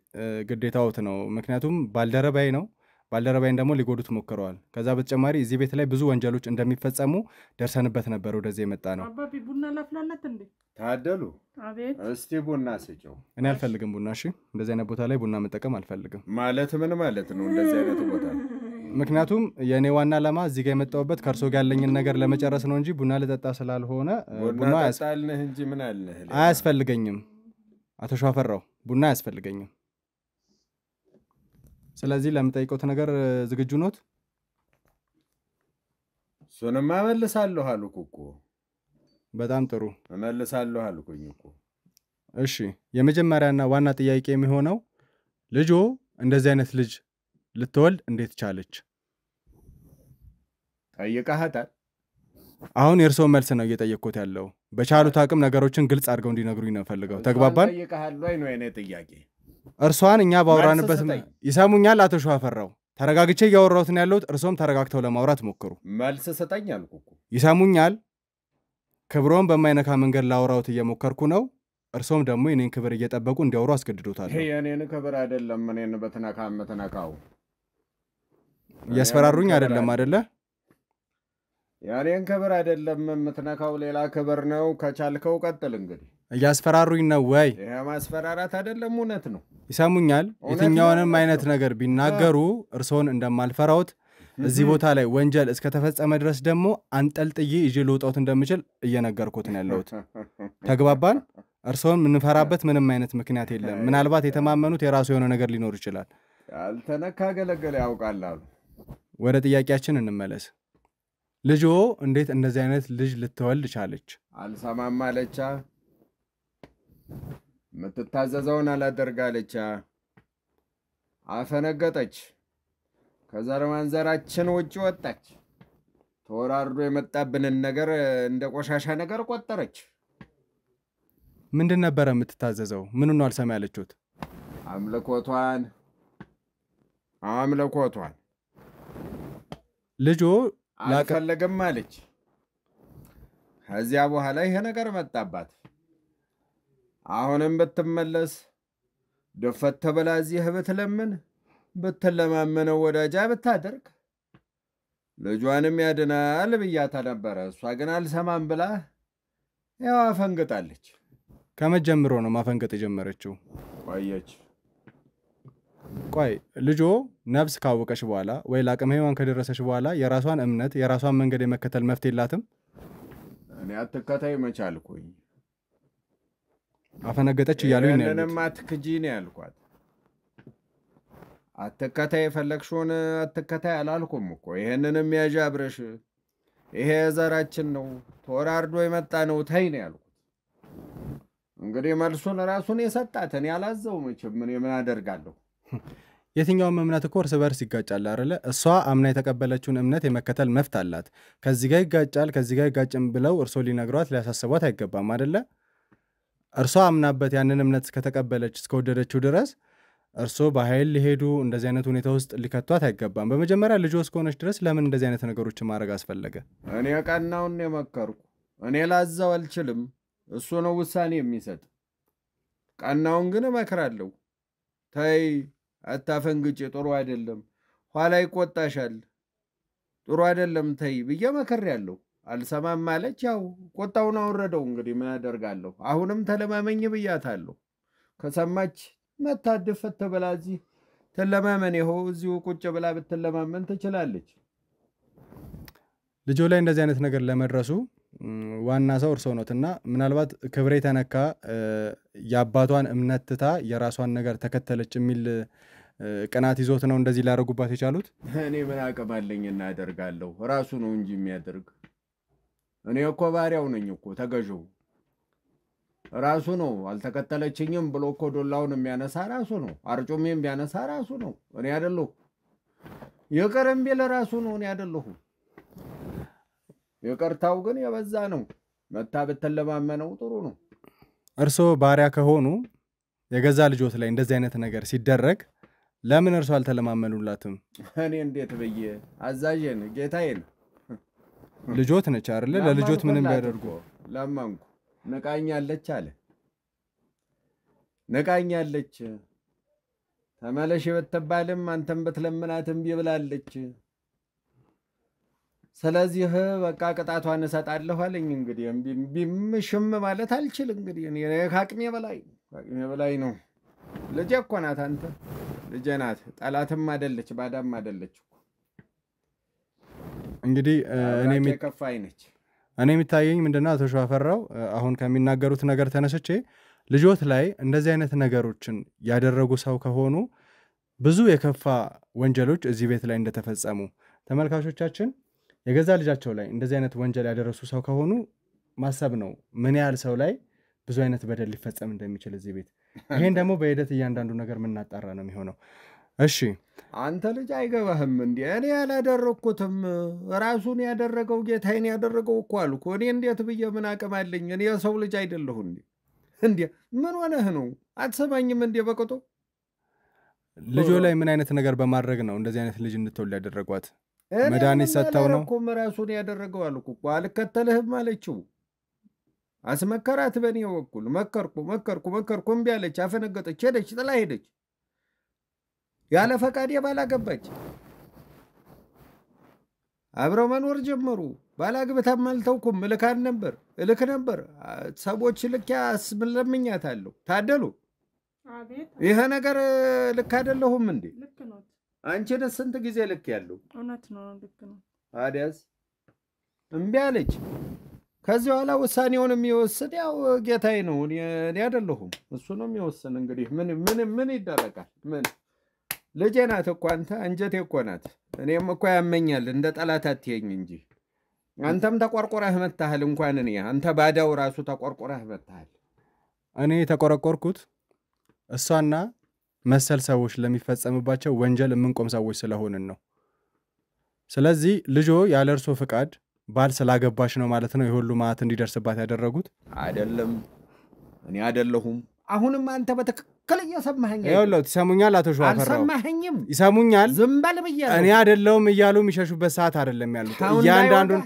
ግዴታዎት ነው ምክንያቱም ባልደረባይ ነው ባልደረባይን ደግሞ ሊጎዱት ሞክረዋል ከዛ በተጨማሪ እዚህ ቤት ላይ ብዙ ወንጀሎች እንደሚፈጸሙ ደርሰንበት ነበር ወደዚህ የመጣ ነው አባቢ ቡና ላፍላለት እንዴ ታደሉ አቤት እስቲ ቡና ስጪው እኔ አልፈልግም ቡና እሺ እንደዚህ አይነት ቦታ ላይ ቡና መጠቀም አልፈልግም ማለት ምን ማለት ነው እንደዚህ አይነት ቦታ ምክንያቱም የኔ ዋና ዓላማ እዚህ ጋር የመጣውበት ከርሶ ጋር ያለኝን ነገር ለመጨረስ ነው እንጂ ቡና ልጠጣ ስላልሆነ ቡና ያስፈልግህ እንጂ ምን አለህ አያስፈልገኝም አቶ ሸዋፈራው ቡና አያስፈልገኝም ስለዚህ ለምጠይቀውት ነገር ዝግጁ ኖት ሱንማ መልሳለሁ አልኩ እኮ በጣም ጥሩ መልሳለሁ አልኩኝ እኮ እሺ የመጀመሪያና ዋና ጥያቄ የሚሆነው ልጆ እንደዚህ አይነት ልጅ ልትወልድ እንዴት ቻለች ጠይቀሃታል አሁን የርሶ መልስ ነው እየጠየቅኩት ያለው በቻሉት አቅም ነገሮችን ግልጽ አድርገው እንዲነግሩኝ ነው ፈልገው ተግባባን ጠይቀሃል ወይ ነው የኔ ጥያቄ እርሷን እኛ ባወራንበት ይሰሙኛል አቶ ሸዋፈራው ተረጋግቼ እያወራሁት ነው ያለሁት እርሶም ተረጋግተው ለማውራት ሞክሩ መልስ ሰጠኝ አልኩ እኮ ይሰሙኛል ክብሮን በማይነካ መንገድ ላወራውት እየሞከርኩ ነው እርሶም ደግሞ የኔን ክብር እየጠበቁ እንዲያወሩ አስገድዶታል የኔን ክብር አይደለም እኔን በተነካው እያስፈራሩኝ አይደለም አይደለ ያኔን ክብር አይደለም የምትነካው ሌላ ክብር ነው ከቻልከው ቀጥል እንግዲህ እያስፈራሩኝ ነው ወይ ይሄ ማስፈራራት አይደለም እውነት ነው ይሰሙኛል የትኛውንም አይነት ነገር ቢናገሩ እርሶን እንደማልፈራውት እዚህ ቦታ ላይ ወንጀል እስከተፈጸመ ድረስ ደግሞ አንጠልጥዬ ይዤ ልውጣውት እንደምችል እየነገርኩት ነው ያለሁት ተግባባን እርሶን ምንፈራበት ምንም አይነት ምክንያት የለም ምናልባት የተማመኑት የራሱ የሆነ ነገር ሊኖር ይችላል ያልተነካ ገለገለ ያውቃላሉ ወደ ጥያቄያችን እንመለስ ልጆ እንዴት እንደዚህ አይነት ልጅ ልትወልድ ቻለች አልሰማም አለቻ ምትታዘዘውን አላደርጋለቻ አፈነገጠች ከዘር ማንዘራችን ውጭ ወጣች ተወራርዶ የመጣብንን ነገር እንደ ቆሻሻ ነገር ቆጠረች ምንድን ነበር የምትታዘዘው ምን ነው አልሰማ ያለችሁት አምልኮቷን ልጆ አልፈለገም አለች ከዚያ በኋላ ይሄ ነገር መጣባት አሁንም ብትመለስ ደፈት ተበላ እዚህ ብትለምን ብትለማመነው ወዳጃ ብታደርግ ልጇንም ያድናል ብያታ ነበረ እሷ ግን አልሰማም ብላ ያው አፈንግጣለች ከመጀመሩ ነው ማፈንገጥ የጀመረችው ቆየች። ቆይ ልጆ ነፍስ ካወቀሽ በኋላ ወይ ለአቅመ ሔዋን ከደረሰሽ በኋላ የራሷን እምነት የራሷን መንገድ የመከተል መፍትሄ የላትም? እኔ አትከታይ መቻልኩኝ። አፈነገጠች እያሉኝ ነው ያሉት። እኔንም አትክጂ ነው ያልኳት። አትከታይ የፈለግሽውን አትከታይ አላልኩም እኮ። ይሄንንም ያዥ አብረሽ ይሄ ዘራችን ነው ተወራርዶ የመጣ ነው ተይ ነው ያልኩት። እንግዲህ መልሱን ራሱን የሰጣትን ያላዘው መቼም ምን አደርጋለሁ? የትኛውም እምነት እኮ እርስ በርስ ይጋጫል አይደለ? እሷ አምና የተቀበለችውን እምነት የመከተል መፍት አላት። ከዚህ ጋር ይጋጫል ከዚህ ጋር ይጋጭም ብለው እርሶ ሊነግሯት ሊያሳስቧት አይገባም አይደለ? እርሷ አምናበት ያንን እምነት ከተቀበለች እስከወደደችው ድረስ እርሶ በኃይል ሊሄዱ እንደዚህ አይነት ሁኔታ ውስጥ ሊከቷት አይገባም። በመጀመሪያ ልጆ እስከሆነች ድረስ ለምን እንደዚህ አይነት ነገሮችን ማድረግ አስፈለገ? እኔ ቀናውን የመከርኩ እኔ ላዛው አልችልም። እሱ ነው ውሳኔ የሚሰጥ። ቀናውን ግን እመክራለሁ። ተይ አታፈንግጭ፣ ጥሩ አይደለም፣ ኋላ ይቆጣሻል፣ ጥሩ አይደለም ተይ ብዬ መከሬያለሁ። አልሰማም ማለች። ያው ቆጣውን አወረደው። እንግዲህ ምን አደርጋለሁ? አሁንም ተለማመኝ ብያታለሁ። ከሰማች መታደፈት ተበላ እዚህ ተለማመን ይኸው እዚሁ ቁጭ ብላ ብትለማመን ትችላለች። ልጆ ላይ እንደዚህ አይነት ነገር ለመድረሱ ዋና ሰው እርሶ ነዎትና ምናልባት ክብሬ ተነካ የአባቷን እምነት ትታ የራሷን ነገር ተከተለች የሚል ቅናት ይዞት ነው እንደዚህ ሊያደርጉባት የቻሉት? እኔ ምን አቅም አለኝና አደርጋለሁ? ራሱ ነው እንጂ የሚያደርግ። እኔ እኮ ባሪያው ነኝ እኮ ተገዥው ራሱ ነው። አልተከተለችኝም ብሎ እኮ ዶላውን የሚያነሳ ራሱ ነው። አርጩሜም ቢያነሳ ራሱ ነው። እኔ አይደለሁ። ይቅርም ቢል ራሱ ነው። እኔ አይደለሁ። ይቅርታው ግን የበዛ ነው። መታ ብትለማመነው ጥሩ ነው። እርሶ ባሪያ ከሆኑ የገዛ ልጆት ላይ እንደዚህ አይነት ነገር ሲደረግ ለምን እርሶ አልተለማመኑላትም? እኔ እንዴት ብዬ አዛዥን ጌታዬን ልጆት ነች አይደለ? ለልጆት ምንም ቢያደርጉ ለማንኩ ንቃኛለች አለ። ንቃኛለች ተመለሽ ብትባልም አንተም ብትለምናትም ቢብላለች። ስለዚህ በቃ ቅጣቷን እሰጣለሁ አለኝ። እንግዲህ ቢምሽም ማለት አልችል። እንግዲህ እኔ ከአቅሜ በላይ ነው። ልጄ እኮ ናት። አንተ ልጄ ናት። ጠላትም አይደለች ባዳም አይደለች። እንግዲህ እኔ ከፋይ ነች። እኔ የሚታየኝ ምንድነው አቶ ሸዋፈራው አሁን ከሚናገሩት ነገር ተነስቼ ልጆት ላይ እንደዚህ አይነት ነገሮችን ያደረጉ ሰው ከሆኑ ብዙ የከፋ ወንጀሎች እዚህ ቤት ላይ እንደተፈጸሙ ተመልካቾቻችን የገዛ ልጃቸው ላይ እንደዚህ አይነት ወንጀል ያደረሱ ሰው ከሆኑ ማሰብ ነው ምን ያህል ሰው ላይ ብዙ አይነት በደል ሊፈጸም እንደሚችል እዚህ ቤት። ይሄን ደግሞ በሂደት እያንዳንዱ ነገር ምናጣራ ነው የሚሆነው። እሺ አንተ ልጅ አይገባህም እንዴ? እኔ ያላደረኩትም ራሱን ያደረገው ጌታዬን ያደረገው እኮ አልኩ። እኔ እንዴት ብዬ ምን አቅም አለኝ? እኔ የሰው ልጅ አይደለሁ እንዴ? እንዴ ምን ሆነህ ነው? አትሰማኝም እንዴ? በቅጡ ልጆ ላይ ምን አይነት ነገር በማድረግ ነው እንደዚህ አይነት ልጅ እንድትወልድ ያደረጓት? መድኃኒት ሰጥተው ነው? እኔ ራሱን ያደረገው አልኩ እኮ። አልከተልህም አለችው። አስመከራት። በእኔ በኩል መከርኩ እምቢ አለች። አፈነገጠች፣ ሄደች፣ ጥላ ሄደች። ያለ ፈቃድ ባላገባች። አብረው መኖር ጀመሩ። ባላግብታም አልተውኩም። እልክ ነበር። ሰዎች ልክ ያስለምኛታለሁ። ታደሉ ይሄ ነገር ልክ አይደለሁም እንዴ? ልክ ነው። አንቺንስ ስንት ጊዜ ልክ ያለው? እውነት ነው። ልክ ነው። ታዲያስ እምቢ አለች። ከዚህ በኋላ ውሳኔውን የሚወስድ ያው ጌታዬ ነው። እኔ አይደለሁም። እሱ ነው የሚወስን። እንግዲህ ምን ይደረጋል? ምን ልጄ ናት እኮ አንተ አንጀቴ እኮ ናት። እኔም እኮ ያመኛል። እንደ ጠላት አትየኝ እንጂ አንተም ተቆርቆረህ መታሃል። እንኳን እኔ አንተ ባዳው ራሱ ተቆርቆረህ መታሃል። እኔ ተቆረቆርኩት እሷና መሰል ሰዎች ለሚፈጸምባቸው ወንጀል የምንቆም ሰዎች ስለሆንን ነው። ስለዚህ ልጆ ያለ እርሶ ፍቃድ ባል ስላገባሽ ነው ማለት ነው የሁሉ ማት እንዲደርስባት ያደረጉት? አይደለም። እኔ አይደለሁም። አሁንም አንተ በትክክል እየሰማኸኝ ይኸውልህ፣ ይሰሙኛል? አቶ ሸዋፈራው አልሰማኸኝም? ይሰሙኛል? ዝም በል ብያለሁ። እኔ አይደለሁም እያሉ የሚሸሹበት ሰዓት አይደለም ያሉት። እያንዳንዱን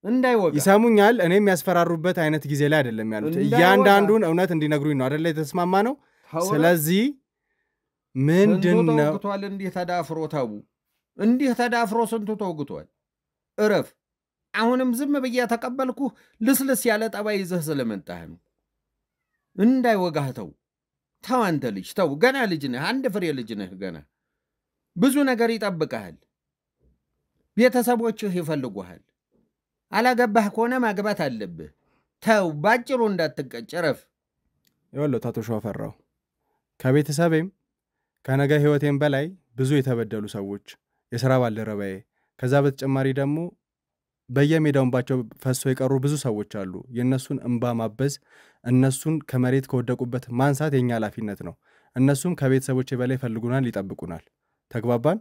እንዳይወጋ ይሰሙኛል? እኔ የሚያስፈራሩበት አይነት ጊዜ ላይ አይደለም ያሉት። እያንዳንዱን እውነት እንዲነግሩኝ ነው አይደለ የተስማማ ነው። ስለዚህ ምንድነው ተወግቷል? እንዲህ ተዳፍሮ ተቡ። እንዲህ ተዳፍሮ ስንቱ ተወግቷል? እረፍ። አሁንም ዝም ብዬ ተቀበልኩ። ልስልስ ያለ ጠባይ ይዘህ ስለመጣህ ነው። እንዳይወጋህ ተው። ተው አንተ ልጅ ተው ገና ልጅ ነህ አንድ ፍሬ ልጅ ነህ ገና ብዙ ነገር ይጠብቅሃል ቤተሰቦችህ ይፈልጉሃል አላገባህ ከሆነ ማግባት አለብህ ተው ባጭሩ እንዳትቀጨረፍ ይወለው ታቶ ሸዋፈራው ከቤተሰቤም ከነገ ህይወቴም በላይ ብዙ የተበደሉ ሰዎች የሥራ ባልደረባዬ ከዛ በተጨማሪ ደግሞ በየሜዳውባቸው ፈሶ የቀሩ ብዙ ሰዎች አሉ የነሱን እንባ ማበዝ እነሱን ከመሬት ከወደቁበት ማንሳት የኛ ኃላፊነት ነው እነሱም ከቤተሰቦቼ በላይ ፈልጉናል ይጠብቁናል ተግባባን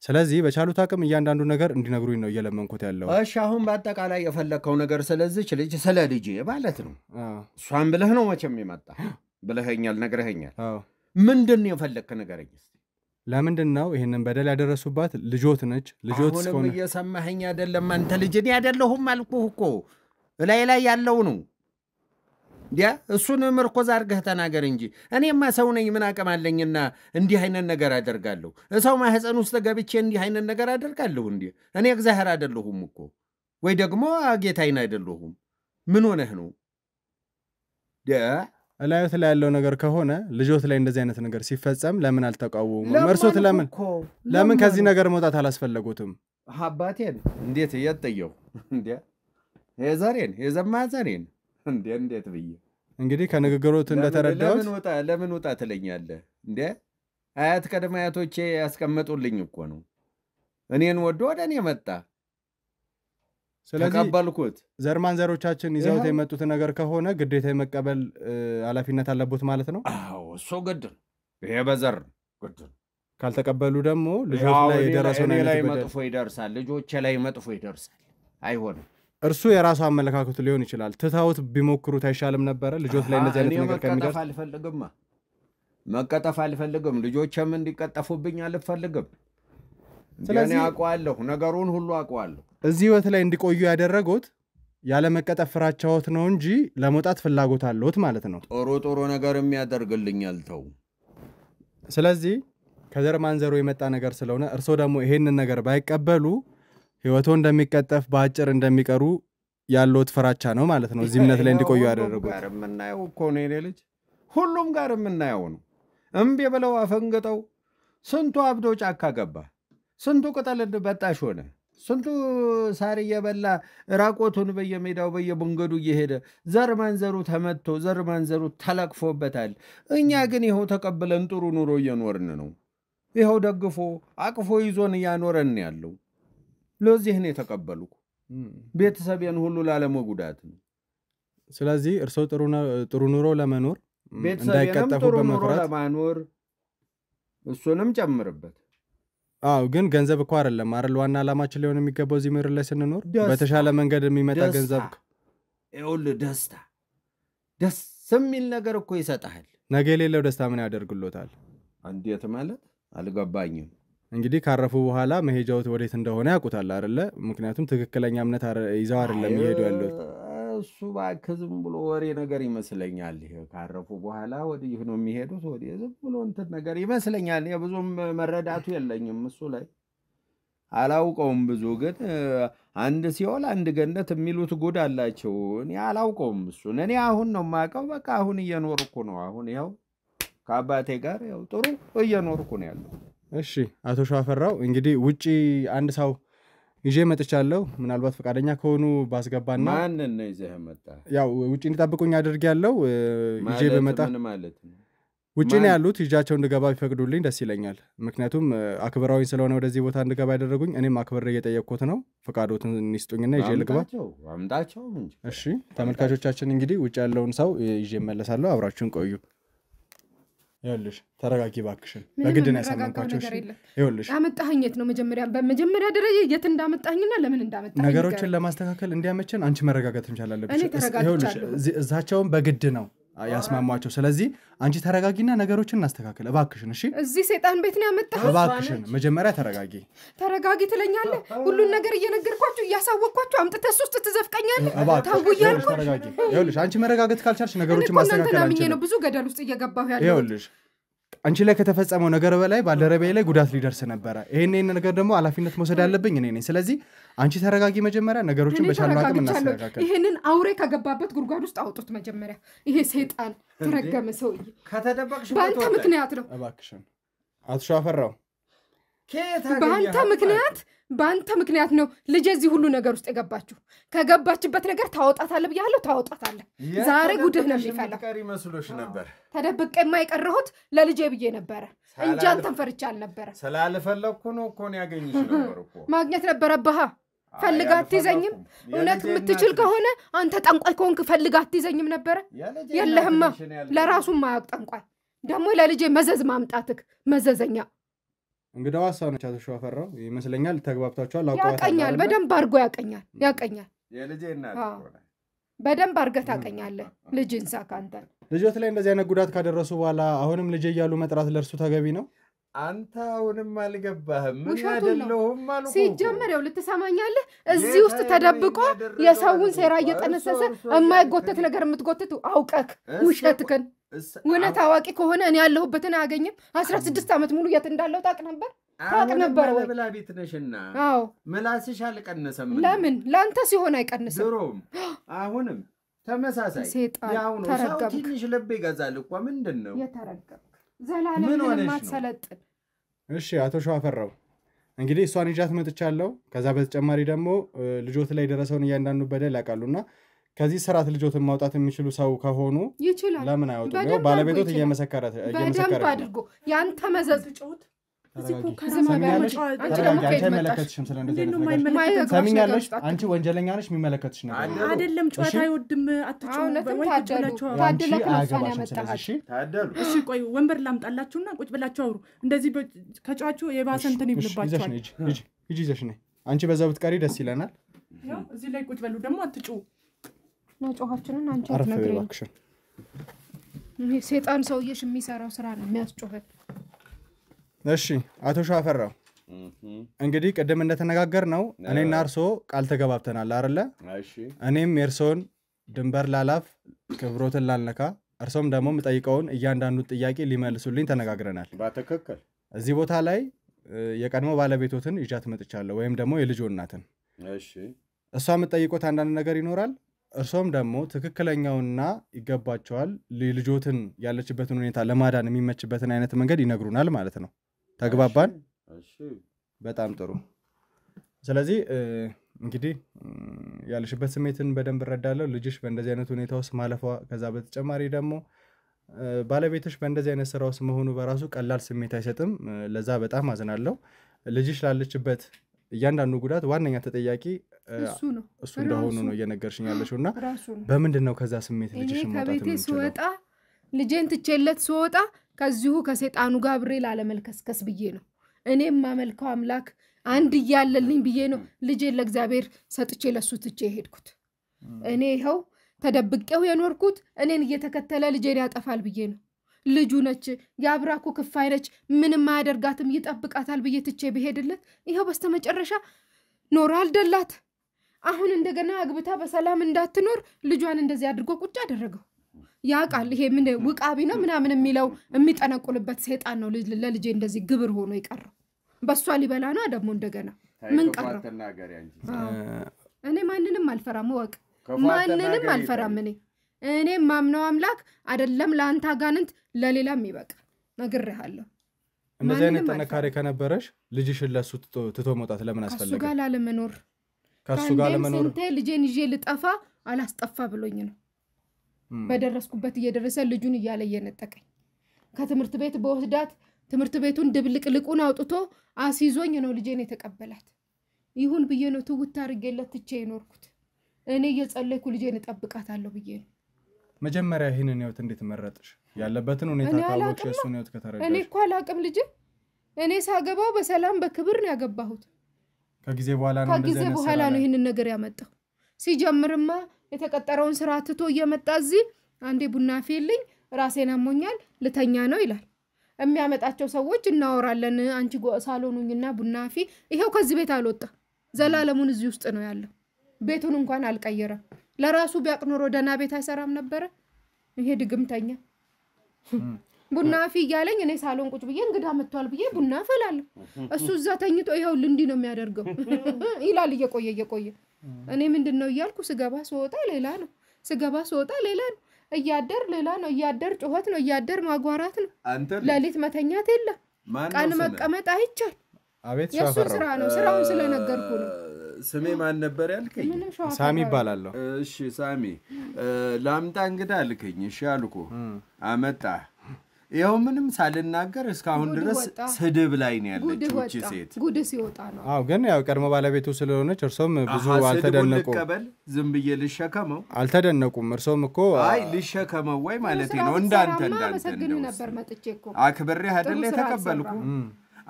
ስለዚህ በቻሉት አቅም እያንዳንዱ ነገር እንዲነግሩኝ ነው እየለመንኩት ያለው እሺ አሁን በአጠቃላይ የፈለከው ነገር ስለዚህ ልጅ ስለ ልጅ ማለት ነው እሷን ብለህ ነው መቼም ይመጣ ብለኸኛል ነግረኸኛል ምንድነው የፈለከ ነገርኝ ለምንድነው ይሄንን በደል ያደረሱባት ልጆት ነች ልጆት እስከሆነ አሁን እየሰማኸኝ አይደለም አንተ ልጅ እኔ አይደለሁም አልኩህ እኮ ላይ ያለው ነው ያ እሱን ምርኮዝ አድርገህ ተናገር እንጂ እኔማ ሰው ነኝ ምን አቅም አለኝና እንዲህ አይነት ነገር አደርጋለሁ ሰው ማህፀን ውስጥ ገብቼ እንዲህ አይነት ነገር አደርጋለሁ እንዴ እኔ እግዚአብሔር አይደለሁም እኮ ወይ ደግሞ ጌታዬን አይደለሁም ምን ሆነህ ነው አላየት ላይ ያለው ነገር ከሆነ ልጆት ላይ እንደዚህ አይነት ነገር ሲፈጸም ለምን አልተቃወሙ መርሶት ለምን ከዚህ ነገር መውጣት አላስፈለጉትም አባቴን እንዴት ያጠየው እንዴ የዛሬን የዘማዘሬን እንዴት ብዬ እንግዲህ ከንግግሮት እንደተረዳው ለምን ወጣ ትለኛለህ እንዴ አያት ቀደማያቶቼ ያስቀመጡልኝ እኮ ነው እኔን ወደ እኔ መጣ ስለዚህ ተቀበልኩት ዘርማንዘሮቻችን ይዘውት የመጡት ነገር ከሆነ ግዴታ የመቀበል ኃላፊነት አለበት ማለት ነው አዎ እሱ ግድ ይሄ በዘር ግድ ካልተቀበሉ ደግሞ ልጆች ላይ የደረሰው ነገር ላይ መጥፎ ይደርሳል ልጆች ላይ መጥፎ ይደርሳል አይሆንም እርሱ የራሱ አመለካከቱ ሊሆን ይችላል ትታውት ቢሞክሩት አይሻልም ነበር ልጆች ላይ እንደዚህ አይነት ነገር ከሚደርስ መቀጠፍ አልፈልግም ልጆችም እንዲቀጠፉብኝ አልፈልግም ስለዚህ አቋለሁ ነገሩን ሁሉ አቋለሁ እዚህ ወት ላይ እንዲቆዩ ያደረጉት ያለ መቀጠፍ ፍራቻዎት ነው እንጂ ለመውጣት ፍላጎት አለውት ማለት ነው ጦሮ ነገር የሚያደርግልኛል ተው ስለዚህ ከዘርማንዘሩ የመጣ ነገር ስለሆነ እርሶ ደግሞ ይሄንን ነገር ባይቀበሉ ህይወቶ እንደሚቀጠፍ ባጭር እንደሚቀሩ ያለውት ፍራቻ ነው ማለት ነው እዚህ ምነት ላይ እንዲቆዩ ያደረጉት ጋር ምናየው እኮ ነው ለልጅ ሁሉም ጋር ምናየው ነው እምቢ ብለው አፈንገጠው ስንቱ አብዶ ጫካ ገባ ስንቱ ቅጠል በጣሽ ሆነ ስንቱ ሳር እየበላ ራቆቱን በየሜዳው በየቡንገዱ እየሄደ ዘርማንዘሩ ተመቶ ዘርማንዘሩ ተለቅፎበታል እኛ ግን ይሄው ተቀበለን ጥሩ ኑሮ እየኖርን ነው ይሄው ደግፎ አቅፎ ይዞን ያኖረን ያለው ለዚህ ነው የተቀበሉት ቤተሰቤን ሁሉ ላለመጉዳት ነው ስለዚህ እርሶ ጥሩ ኑሮ ለመኖር እንዳይቀጠፉ በመፍራት ለማኖር እሱንም ጨምርበት ግን ገንዘብ እኮ አይደለም አይደል ዋና አላማችን ሊሆን የሚገባው እዚህ ምድር ላይ ስንኖር በተሻለ መንገድ የሚመጣ ገንዘብ ይሁን ደስ የሚል ነገር እኮ ይሰጣል ነገ የሌለው ደስታ ምን ያደርግሎታል እንዴት ማለት አልገባኝም እንግዲህ ካረፉ በኋላ መሄጃው ወዴት እንደሆነ ያውቁታል አይደለ ምክንያቱም ትክክለኛ እምነት ይዘው አይደለም ይሄዱ ያሉት እሱ ባክዝም ብሎ ወሬ ነገር ይመስለኛል ይሄ ካረፉ በኋላ ወዲህ ነው የሚሄዱት ወዲህ ዝም ብሎ እንትን ነገር ይመስለኛል የብዙም መረዳቱ የለኝም እሱ ላይ አላውቀውም ብዙ ግን አንድ ሲኦል አንድ ገነት የሚሉት ጉድ አላቸው እኔ አላውቀውም እሱ እኔ አሁን ነው ማቀው በቃ አሁን እየኖርኩ ነው አሁን ያው ከአባቴ ጋር ያው ጥሩ እየኖርኩ ነው ያለው እሺ አቶ ሸዋፈራው እንግዲህ ውጪ አንድ ሰው ይዤ መጥቻለሁ ምናልባት ፈቃደኛ ከሆኑ ባስገባና ማን ነው ይዘህ መጣ ያው ውጪ እንዲጠብቁኝ አድርጌያለሁ ይዤ በመጣ ምን ማለት ነው ውጪ ነው ያሉት ይጃቸው እንድገባ ቢፈቅዱልኝ ደስ ይለኛል ምክንያቱም አክብራውኝ ስለሆነ ወደዚህ ቦታ እንድገባ ያደረጉኝ እኔም አክብሬ እየጠየቅኩት ነው ፈቃዶትን እንስጡኝና ይዤ ልግባ አምጣቸው እንጂ እሺ ተመልካቾቻችን እንግዲህ ውጪ ያለውን ሰው ይዤ መለሳለሁ አብራችሁን ቆዩ ይኸውልሽ ተረጋጊ ባክሽን በግድ ነው ያሳመንኳቸው ይኸውልሽ አመጣኸኝት ነው በመጀመሪያ ደረጃ የት እንዳመጣኸኝና ለምን እንዳመጣኸኝ ነገሮችን ለማስተካከል እንዲያመችን አንቺ መረጋጋት እንቻላለሽ ይኸውልሽ እዛቸውን በግድ ነው ያስማማቸው ስለዚህ አንቺ ተረጋጊና ነገሮችን እናስተካክል እባክሽን እሺ እዚህ ሰይጣን ቤት ነው ያመጣኸው እባክሽን መጀመሪያ ተረጋጊ ትለኛለህ ሁሉን ነገር እየነገርኳችሁ እያሳወቅኳችሁ አምጥተህ ውስጥ ትዘፍቀኛለህ ታውያለሽ ተረጋጊ ይኸውልሽ አንቺ መረጋጋት ካልቻልሽ ነገሮችን ማስተካከል አንቺ ነው ብዙ ገደል ውስጥ እየገባሁ ያለው ይኸውልሽ አንቺ ላይ ከተፈጸመው ነገር በላይ ባልደረባዬ ላይ ጉዳት ሊደርስ ነበር ይሄን ነገር ደግሞ ኃላፊነት መውሰድ ያለብኝ እኔ ነኝ ስለዚህ አንቺ ተረጋጊ መጀመሪያ ነገሮችን በቻለው አቅም እናስተካክል ይሄንን አውሬ ከገባበት ጉርጓድ ውስጥ አውጡት መጀመሪያ ይሄ ሰይጣን ተረገመ ሰውዬ ከተደበቅሽ ባንተ ምክንያት ነው እባክሽን አትሻ ፈራው ባንተ ምክንያት ነው ልጅ እዚህ ሁሉ ነገር ውስጥ የገባችሁ ከገባችበት ነገር ታወጣታለህ ብያለሁ ታወጣታለህ ዛሬ ጉድህ ነው የሚፈላው ቀሪ መስሎሽ ነበር ተደብቄ የማይቀርሁት ለልጄ ብዬ ነበር እንጂ አንተን ፈርቻ አልነበረ ስላልፈለኩ ነው እኮ ነው ያገኝሽ ነበር እኮ ማግኘት ነበረብህ ፈልጋት ይዘኝም እውነት የምትችል ከሆነ አንተ ጠንቋይ ከሆንክ ፈልጋት ይዘኝም ነበር የለህማ ለራሱ ማያውቅ ጠንቋይ ደግሞ ለልጄ መዘዝ ማምጣትክ መዘዘኛ እንግዲህ ዋሳው አቶ ሸዋፈራው ይመስለኛል ተግባብታችኋል ያቀኛል በደንብ አርጎ ያቀኛል የልጄ እናት ሆነ በደንብ አርገት አቀኛለህ ልጅን ሳካንተ ልጆት ላይ እንደዚህ አይነት ጉዳት ካደረሱ በኋላ አሁንም ልጄ እያሉ መጥራት ለርሱ ተገቢ ነው አንተ አሁንም አልገባህም ምን ያደለውም አልኩ ሲጀመር ልትሰማኛለህ እዚህ ውስጥ ተደብቆ የሰውን ሴራ እየጠነሰሰ የማይጎተት ነገር የምትጎትቱ አውቀክ ውሸትከን ወነት አዋቂ ከሆነ እኔ ያለሁበትን አያገኝም 16 ዓመት ሙሉ የት እንዳለው ታቅ ነበር ወይ ብላ ቤት ነሽና አዎ ምላስሽ አልቀነሰም ለምን ላንተ ሲሆን አይቀንስም ድሮም አሁንም ተመሳሳይ ያው ነው ሰው ትንሽ ልብ ይገዛል እኮ ምንድነው የተረገምክ ዘላለም ማትሰለጥን እሺ አቶ ሸዋፈራው እንግዲህ እሷን ይጃት መጥቻለሁ ከዛ በተጨማሪ ደግሞ ልጆት ላይ ደረሰውን እያንዳንዱ በደል ያቃሉና ከዚህ ስራት ልጆትን ማውጣት የሚችሉ ሰው ከሆኑ ይችላል ለምን አይወጡም ነው ባለቤቶት እየመሰከረ አድርጎ ያንተ መዘዝ ጮት ሰሚኛለሽ አንቺ ወንጀለኛ ነሽ የሚመለከትሽ ነገር አይደለም ጨዋታ አይወድም አትጩ እሺ ቆይ ወንበር ላምጣላችሁና ቁጭ ብላችሁ አውሩ እንደዚህ ከጫዋቹ የባሰ እንትን ይብልባችኋል ሂጂ ይዘሽ ነይ አንቺ በዛው ብትቀሪ ደስ ይለናል ያው እዚህ ላይ ቁጭ በሉ ደግሞ አትጩ ማጮኻችንን አንቺ አትነግሪኝ ይሄ ሰይጣን ሰውዬሽ የሚሰራው ስራ ነው የሚያስጮኸን እሺ አቶ ሸዋፈራው እንግዲህ ቀደም እንደተነጋገር ነው እኔና አርሶ ቃል ተገባብተናል አይደለ እሺ እኔም የርሶን ድንበር ላላፍ ክብሮትን ላልነካ አርሶም ደግሞ መጠይቀውን እያንዳንዱ ጥያቄ ሊመልሱልኝ ተነጋግረናል በትክክል እዚህ ቦታ ላይ የቀድሞ ባለቤቶትን ይጃት መጥቻለሁ ወይም ደግሞ የልጆ እናትን እሺ እሷ መጠይቆት አንዳንድ ነገር ይኖራል እርሶም ደግሞ ትክክለኛውና ይገባቸዋል ልጆትን ያለችበትን ሁኔታ ለማዳን የሚመችበትን አይነት መንገድ ይነግሩናል ማለት ነው ተግባባን እሺ በጣም ጥሩ ስለዚህ እንግዲህ ያለሽበት ስሜትን በደንብ ረዳለው ልጅሽ በእንደዚህ አይነት ሁኔታ ውስጥ ማለፏ ከዛ በተጨማሪ ደግሞ ባለቤትሽ በእንደዚህ አይነት ስራ ውስጥ መሆኑ በራሱ ቀላል ስሜት አይሰጥም ለዛ በጣም አዝናለሁ ልጅሽ ላለችበት እያንዳንዱ ጉዳት ዋነኛ ተጠያቂ እሱ እንደሆነ ነው እየነገርሽኝ ያለሽውና በምንድነው ከዛ ስሜት ልጅሽን ማውጣት የምትችለው ልጄን ትቼለት ስወጣ ከዚሁ ከሰይጣኑ ጋር ብሬ ላለመልከስከስ ብዬ ነው እኔም ማመልከው አምላክ አንድ ያለልኝ ብዬ ነው ልጄን ለእግዚአብሔር ሰጥቼ ለሱ ትቼ ሄድኩት እኔ ይሄው ተደብቄው የኖርኩት እኔን እየተከተለ ልጄን ያጠፋል ብዬ ነው ልጁ ነች ያብራኩ ክፋይ ነች ምንም ማያደርጋትም ይጠብቃታል ብዬ ትቼ በሄድለት ይሄው በስተመጨረሻ ኖራል ደላት አሁን እንደገና አግብታ በሰላም እንዳትኖር ልጇን እንደዚህ አድርጎ ቁጭ አደረገው ያቃል ይሄ ምን ውቃቢ ነው ምናምን የሚለው የሚጠነቁልበት ሰይጣን ነው ለልጄ እንደዚህ ግብር ሆኖ ይቀርው በሷ ሊበላ ነው ደግሞ እንደገና ምን ቀረው እኔ ማንንም አልፈራም ወቅ ማንንም አልፈራም እኔ ማምነው አምላክ አይደለም ለአንተ አጋንንት ለሌላም ይበቃ ነግሬሃለሁ እንደዚህ አይነት ተነካሪ ከነበረሽ ልጅሽን ለሱ ትቶ መውጣት ለምን አስፈለገ ከሱ ጋር ለመኖር ከሱ ጋር ለመኖር እንተ ልጄን ይዤ ልጠፋ አላስጠፋ ብሎኝ ነው በደረስኩበት እየደረሰ ልጁን እያለ እየነጠቀኝ ከትምርት ቤት በወስዳት ትምርት ቤቱን ድብልቅልቁን አውጥቶ አሲዞኝ ነው ልጄን የተቀበላት ይሁን ብዬ ነው ትውት አርጌለት ትቼ ይኖርኩት እኔ እየጸለይኩ ልጄን እጠብቃታለሁ ብዬ ነው መጀመሪያ ይሄንን ህይወት እንዴት መረጥሽ ያለበትን ሁኔታ ካወቅሽ እሱን ህይወት ከተረዳሽ እኔ እኮ አላቅም ልጅ እኔ ሳገባው በሰላም በክብር ነው ያገባሁት ከጊዜ በኋላ ነው እንደዚህ ከጊዜ በኋላ ነው ይሄንን ነገር ያመጣው ሲጀምርማ የተቀጠረውን ስራ ትቶ እየመጣ እዚህ አንዴ ቡና አፍይልኝ ራሴን አሞኛል ልተኛ ነው ይላል የሚያመጣቸው ሰዎች እናወራለን አንቺ ሳሎኑኝና ቡና አፊ ይሄው ከዚህ ቤት አልወጣ ዘላለሙን እዚህ ውስጥ ነው ያለው ቤቱን እንኳን አልቀየረም ለራሱ ቢያቅኖር ወደና ቤት አይሰራም ነበር ይሄ ድግምተኛ ቡና አፊ እያለኝ እኔ ሳሎን ቁጭ ብዬ እንግዳ መጥቷል ብዬ ቡና አፈላለሁ እሱ እዛ ተኝቶ ይሄው እንዲህ ነው የሚያደርገው ይላል እየቆየ እኔ ምንድነው እያልኩ ስገባ ስወጣ ሌላ ነው ስገባ ስወጣ ሌላ ነው እያደር ሌላ ነው እያደር ጩኸት ነው እያደር ማጓራት ነው ለሊት መተኛት የለም ቀን መቀመጥ አይቻል አቤት የሱ ስራ ነው ስራውን ስለነገርኩ ነው ስሜ ማን ነበር ያልከኝ ሳሚ ይባላል እሺ ሳሚ ላምጣ እንግዳ አልከኝ እሺ አልኩ አመጣ ይሄው ምንም ሳልናገር እስካሁን ድረስ ስድብ ላይ ነው ያለችው እቺ ሴት ጉድ ሲወጣ ነው አው ግን ያው ቀድሞ ባለቤቱ ስለሆነች እርሶም ብዙ አልተደነቁ ዝም ብዬ ልሸከመው አልተደነቁም እርሶም እኮ አይ ልሸከመው ወይ ማለት ነው እንዳንተ መሰግን ነበር መጥቼ እኮ አክብሬ አይደል የተቀበልኩ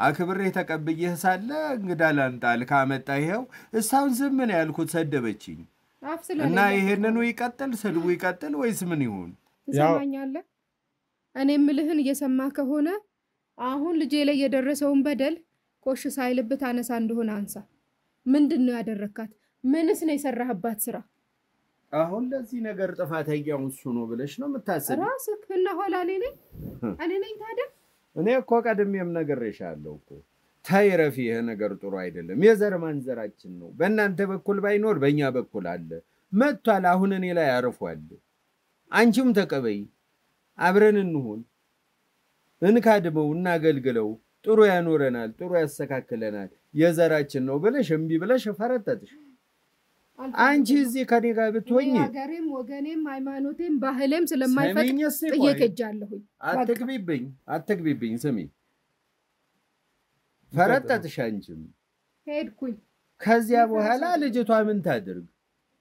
አክብሬ ተቀብዬህ ሳለ እንግዳ ላንጣል ካመጣ ይሄው እስካሁን ዝም ነው ያልኩት ሰደበችኝ እና ይሄንኑ ይቀጥል ስድቡ ይቀጥል ወይስ ምን ይሁን ይሰማኛል እኔ ምልህን እየሰማ ከሆነ አሁን ልጄ ላይ የደረሰውን በደል ኮሽ ሳይልብት አነሳ እንደሆነ አንሳ ምንድነው ያደረካት ምንስ ነው የሰራህባት ስራ አሁን ለዚህ ነገር ጥፋተኛው እሱ ነው ብለሽ ነው የምታስብ ራስህ እና ኋላ እኔ ነኝ ታዲያ እኔ እኮ ቀድሜም ነገርሻለሁ እኮ ታይረፊ ይሄ ነገር ጥሩ አይደለም የዘር ማንዘራችን ነው በእናንተ በኩል ባይኖር በእኛ በኩል አለ መጥቷል አሁን እኔ ላይ አርፏል አንቺም ተቀበይ አብረን እንሁን እንካድመው እናገልግለው ጥሩ ያኖረናል ጥሩ ያስተካክለናል የዘራችን ነው ብለሽ እምቢ ብለሽ ፈረጠጥሽ አንቺ እዚህ ከኔ ጋር ብትሆኚ ሀገሬም ወገኔም ሃይማኖቴም ባህሌም ስለማይፈቅድ ጥየከጃለሁኝ አትግቢብኝ ስሚ ፈረጠጥሽ አንቺም ሄድኩኝ ከዚያ በኋላ ልጅቷ ምን ታድርግ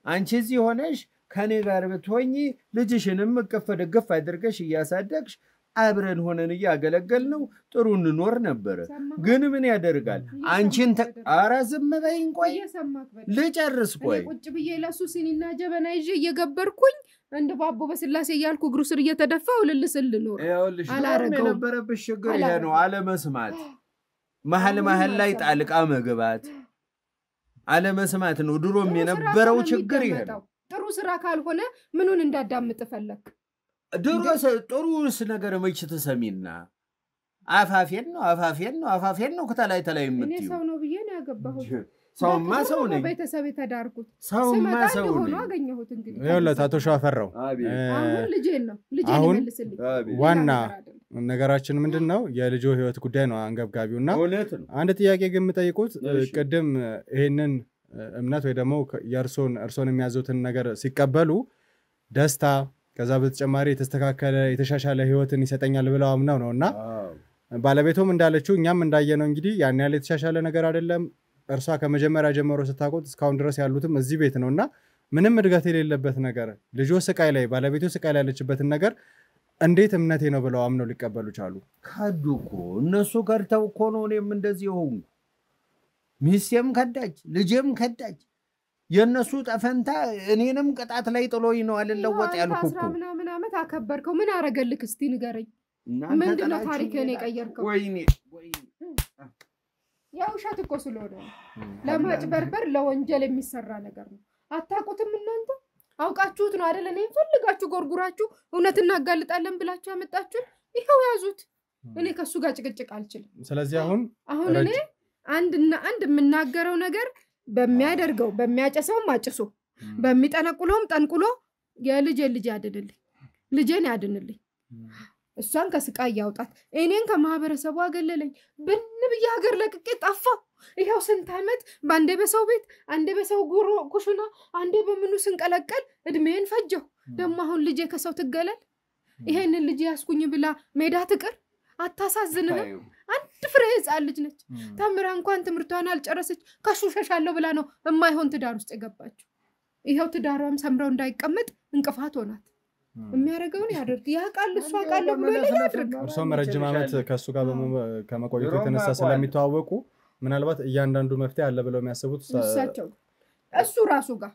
አንቺ እዚህ ሆነሽ ከኔ ጋር ብትሆኚ ልጅሽንም እቅፍ ደግፍ አድርገሽ እያሳደግሽ አብረን ሆነን እያገለገልነው ጥሩ እንኖር ነበር ግን ምን ያደርጋል አንቺን አራዝም በይን ቆይ ልጨርስ ቆይ ቁጭ ብዬ ለሱ ሲኒና ጀበና ይዤ እየገበርኩኝ እንደ ባቦ በስላሴ ያልኩ እግሩ ስር እየተደፋው ልልስል ነው አላረገው የነበረብሽ ችግር ይሄ ነው አለመስማት መሐል ላይ ጣልቃ መግባት አለመስማት ነው ድሮም የነበረው ችግር ይሄ ነው ጥሩ ስራ ካልሆነ ምኑን እንዳዳምጥ ፈለክ ድሮስ ጥሩስ ነገር መች ተሰሚና አፋፌን ነው ከተላይ ተላይ እኔ የምትዩ ሰው ነው ብዬ ነው ያገባሁት ሰውማ ሰው ነኝ ቤተሰብ የተዳርኩት ሰውማ ሰው ነኝ አገኘሁት እንግዲህ ይኸውልህ አቶ ሸዋፈራው አሁን ልጄን ይመልስልኝ ዋና ነገራችን ምንድነው የልጆ ህይወት ጉዳይ ነው አንገብጋቢውና አንድ ጥያቄ ግን የምጠይቁት ቅድም ይሄንን እምነት ወይ ደግሞ እርሶን የሚያዙትን ነገር ሲቀበሉ ደስታ ከዛ በተጨማሪ የተስተካከለ የተሻሻለ ህይወትን ይሰጠኛል ብለው አምነው ነውና ባለቤቱም እንዳለችው እኛም እንዳየነው እንግዲህ ያን ያለ የተሻሻለ ነገር አይደለም እርሷ ከመጀመሪያ ጀምሮ ስታቆጥ እስካሁን ድረስ ያሉትም እዚህ ቤት ነውና ምንም እድገት የሌለበት ነገር ልጆ ስቃይ ላይ ባለቤቱ ስቃይ ላይ ያለችበትን ነገር እንዴት እምነቴ ነው ብለው አምነው ሊቀበሉ ቻሉ ካዱኮ እነሱ ከርተው እኮ ነው እኔም እንደዚህ ሆንኩ ሚስቴም ከዳች ልጄም ከዳች የነሱ ጠፈንታ እኔንም ቅጣት ላይ ጥሎኝ ነው አልለወጥ ያልኩ እኮ ምናምን አመት አከበርከው ምን አረገልክ እስቲ ንገረኝ ምንድነው ታሪክህን የቀየርከው ወይኔ ያውሻት እኮ ስለሆነ ለማጭበርበር ለወንጀል የሚሰራ ነገር ነው አታቁትም እናንተ አውቃችሁት ነው አይደል እኔ ፈልጋችሁ ጎርጉራችሁ እውነት እናጋልጣለን ብላችሁ ያመጣችሁ ይሄው ያዙት እኔ ከሱ ጋር ጭቅጭቅ አልችልም ስለዚህ አሁን እኔ አንድ የምናገረው ነገር በሚያደርገው በሚያጨሰውም አጭሶ በሚጠነቁሎም ጠንቁሎ ልጅ ያድንልኝ ልጄን ያድንልኝ እሷን ከስቃይ ያውጣት እኔን ከማህበረሰቡ አገለለኝ ብንብያ ሀገር ለቅቄ ጠፋ ይሄው ስንት አመት ባንዴ በሰው ቤት አንዴ በሰው ኩሽና አንዴ በምኑ ስንቀለቀል እድሜን ፈጀው ደሞ አሁን ልጄ ከሰው ትገለል ይሄንን ልጅ ያስኩኝ ብላ ሜዳ ትቅር አታሳዝንህ አንድ ፍሬ ህፃን ልጅ ነች ተምራ እንኳን ትምርቷን አልጨረሰች ከሹሸሻለሁ ብላ ነው የማይሆን ትዳር ውስጥ የገባችው ይሄው ትዳሯም ሰምራው እንዳይቀመጥ እንቅፋት ሆናት የሚያረጋውን ያደርግ ያቃል እሷ ቃል ብሎ ያደርግ እርሶም ረጅም አመት ከሱ ጋር ከመቆየቱ የተነሳ ስለሚተዋወቁ ምናልባት እያንዳንዱ መፍትሄ አለ ብለው የሚያስቡት እሳቸው እሱ ራሱ ጋር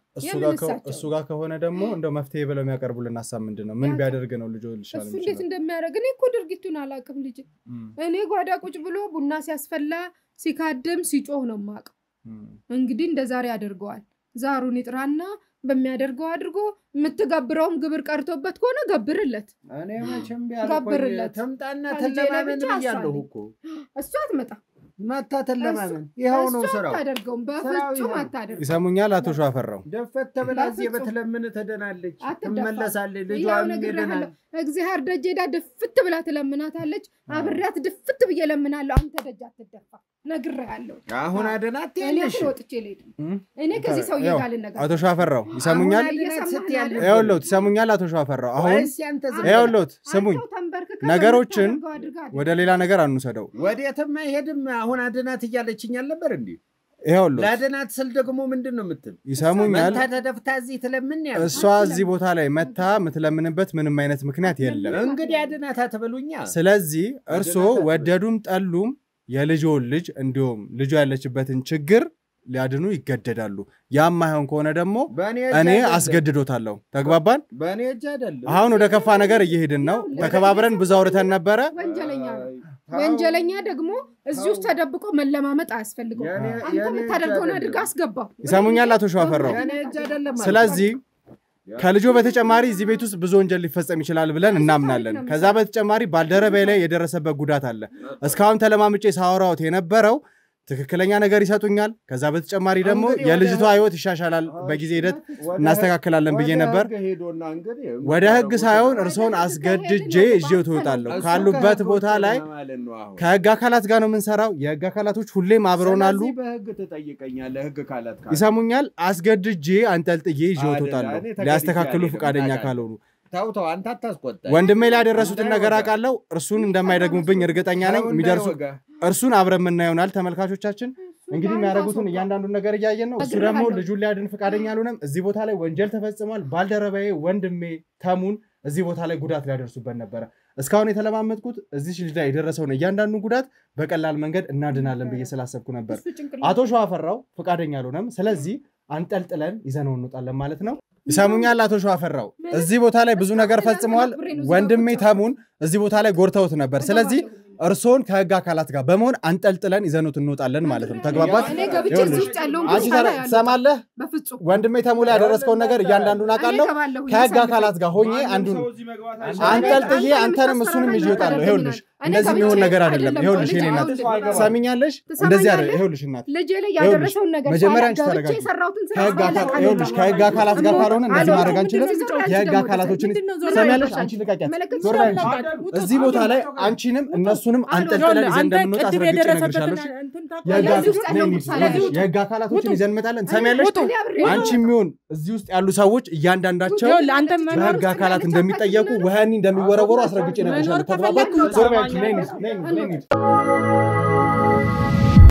እሱ ጋር ከሆነ ደግሞ እንደው መፍትሄ ብለው የሚያቀርቡልን ሐሳብ ምንድነው ምን ቢያደርግ ነው ልጆ ልሻል እሱ እንዴት እንደሚያደርግ እኔ እኮ ድርጊቱን አላቅም ልጅ እኔ ጓዳ ቁጭ ብሎ ቡና ሲያስፈላ ሲካደም ሲጮህ ነው ማቀው እንግዲህ እንደዛሬ ያደርገዋል ዛሩን ይጥራና በሚያደርገው አድርጎ የምትገብረውም ግብር ቀርቶበት ከሆነ ገብርለት እኔ መቼም ቢያልቆኝ ተምጣና ተለማመን ብያለሁ እኮ እሷ አትመጣ ማታተል ለማመን ይሄው ነው ስራው አታደርገውም በፍጹም አታደርገው ይሰሙኛል አቶ ሸዋፈራው ደፈት ተብላዚ በተለምን ተደናለች ትመለሳለች ልጇም ይደናል እግዚአብሔር ደጅ ሄዳ ድፍት ብላ ትለምናታለች አብሪያት ድፍት ብዬ ለምናለሁ አንተ ደጅ አትደፋ ነግሬሃለሁ አሁን አደናት ያለሽ ወጥቼ ልሄድ እኔ ከዚህ ሰው ይጋል ነገር አቶ ሸዋፈራው ይሰሙኛል ይኸውልዎት ይሰሙኛል አቶ ሸዋፈራው አሁን ይኸውልዎት ስሙኝ ነገሮችን ወደ ሌላ ነገር አንውሰደው ወዴትም አይሄድም አሁን አደናት እያለችኝ አልነበር እንዴ ይኸውልዎት ለአደናት ስል ደግሞ ምንድነው የምትል ይሰሙኛል መታ ተደፍታ እዚህ ትለምን ያለው እሷ እዚህ ቦታ ላይ መታ የምትለምንበት ምንም አይነት ምክንያት የለም እንግዲህ አደናት አትበሉኛ ስለዚህ እርሶ ወደዱም ጠሉም የልጆን ልጅ እንዲሁም ልጁ ያለችበትን ችግር ሊያድኑ ይገደዳሉ ያም አይሆን ከሆነ ደግሞ እኔ አስገድዶታለሁ ተግባባን በእኔ እጅ አይደለም አሁን ወደ ከፋ ነገር እየሄድን ነው ተከባብረን ብዙ አውርተን ነበረ ወንጀለኛ ደግሞ እዚህ ውስጥ ተደብቆ መለማመጥ አያስፈልገው አንተ የምታደርገውን አድርጋ አስገባው ይሰሙኛል አቶ ሸዋፈራው ስለዚህ ከልጆ በተጨማሪ እዚህ ቤት ውስጥ ብዙ ወንጀል ሊፈጸም ይችላል ብለን እናምናለን ከዛ በተጨማሪ ባልደረባይ ላይ የደረሰበት ጉዳት አለ እስካሁን ተለማምጬ ሳወራውት የነበረው ትክክለኛ ነገር ይሰጡኛል ከዛ በተጨማሪ ደግሞ የልጅቷ ህይወት ይሻሻላል በጊዜ ሂደት እናስተካክላለን ብዬ ነበር ወደ ህግ ሳይሆን እርሶን አስገድጄ እጄው ተወጣለሁ ካሉበት ቦታ ላይ ከህግ አካላት ጋር ነው የምንሰራው የህግ አካላቶች ሁሌም አብረውናሉ በህግ ተጠይቀኛለህ ህግ አካላት ይሰሙኛል አስገድጄ አንጠልጥዬ እጄው ተወጣለሁ ሊያስተካክሉ ፍቃደኛ ካልሆኑ ታውታው አንተ አታስቆጣ ወንድሜ ላይ ያደረሱትን ነገር አቃለው እርሱን እንደማይደግሙብኝ እርግጠኛ ነኝ የሚደርሱ እርሱን አብረን እናየውናል ተመልካቾቻችን እንግዲህ የሚያደርጉትን እያንዳንዱን ነገር እያየን ነው እሱ ደግሞ ልጁን ሊያድን ፍቃደኛ አልሆነም እዚህ ቦታ ላይ ወንጀል ተፈጽሟል ባልደረባዬ ወንድሜ ተሙን እዚህ ቦታ ላይ ጉዳት ሊያደርሱበት ነበር እስካሁን የተለማመጥኩት እዚህ ልጅ ላይ የደረሰውን እያንዳንዱ ጉዳት በቀላል መንገድ እናድናለን ብዬ ስላሰብኩ ነበር አቶ ሸዋፈራው ፍቃደኛ አልሆነም ስለዚህ አንጠልጥለን ይዘነው እንወጣለን ማለት ነው ይሰሙኛል አቶ ሸዋፈራው እዚህ ቦታ ላይ ብዙ ነገር ፈጽመዋል ወንድሜ ተሙን እዚህ ቦታ ላይ ጎርተውት ነበር ስለዚህ እርሶን ከህግ አካላት ጋር በመሆን አንጠልጥለን ይዘኑት እንወጣለን ማለት ነው ተግባባት አንቺ ተሰማለህ ወንድሜ ተሙ ላይ ያደረስከውን ነገር እያንዳንዱን አቃለው ከህግ አካላት ጋር ሆኜ አንዱን አንጠልጥዬ አንተንም እሱንም ይዤ እወጣለሁ ይኸውልሽ እንደዚህ የሚሆን ነገር አይደለም ይኸውልሽ የኔ እናት ሰሚኛለሽ እንደዚህ አይደለም ይኸውልሽ እናት ልጄ ላይ ያደረሰውን ነገር መጀመሪያ አንቺ ተረጋጊ ይኸውልሽ ከህግ አካላት ጋር ካልሆነ እንደዚህ ማድረግ አንችልም የህግ አካላቶችን ሰሚያለሽ አንቺ ልቀቂያት ዞርባይ እዚህ ቦታ ላይ አንቺንም እነሱንም አንጠልጥለን ይዘን እንደምንወጣ አስረግጬ ነግርሻለሁ የህግ አካላቶችን ይዘን እንመጣለን ሰሚያለሽ አንቺ የሚሆን እዚህ ውስጥ ያሉ ሰዎች እያንዳንዳቸው በህግ አካላት እንደሚጠየቁ ወህኒ እንደሚወረወሩ አስረግጬ ነግርሻለሁ ተግባባት ዞርባይ ነኝ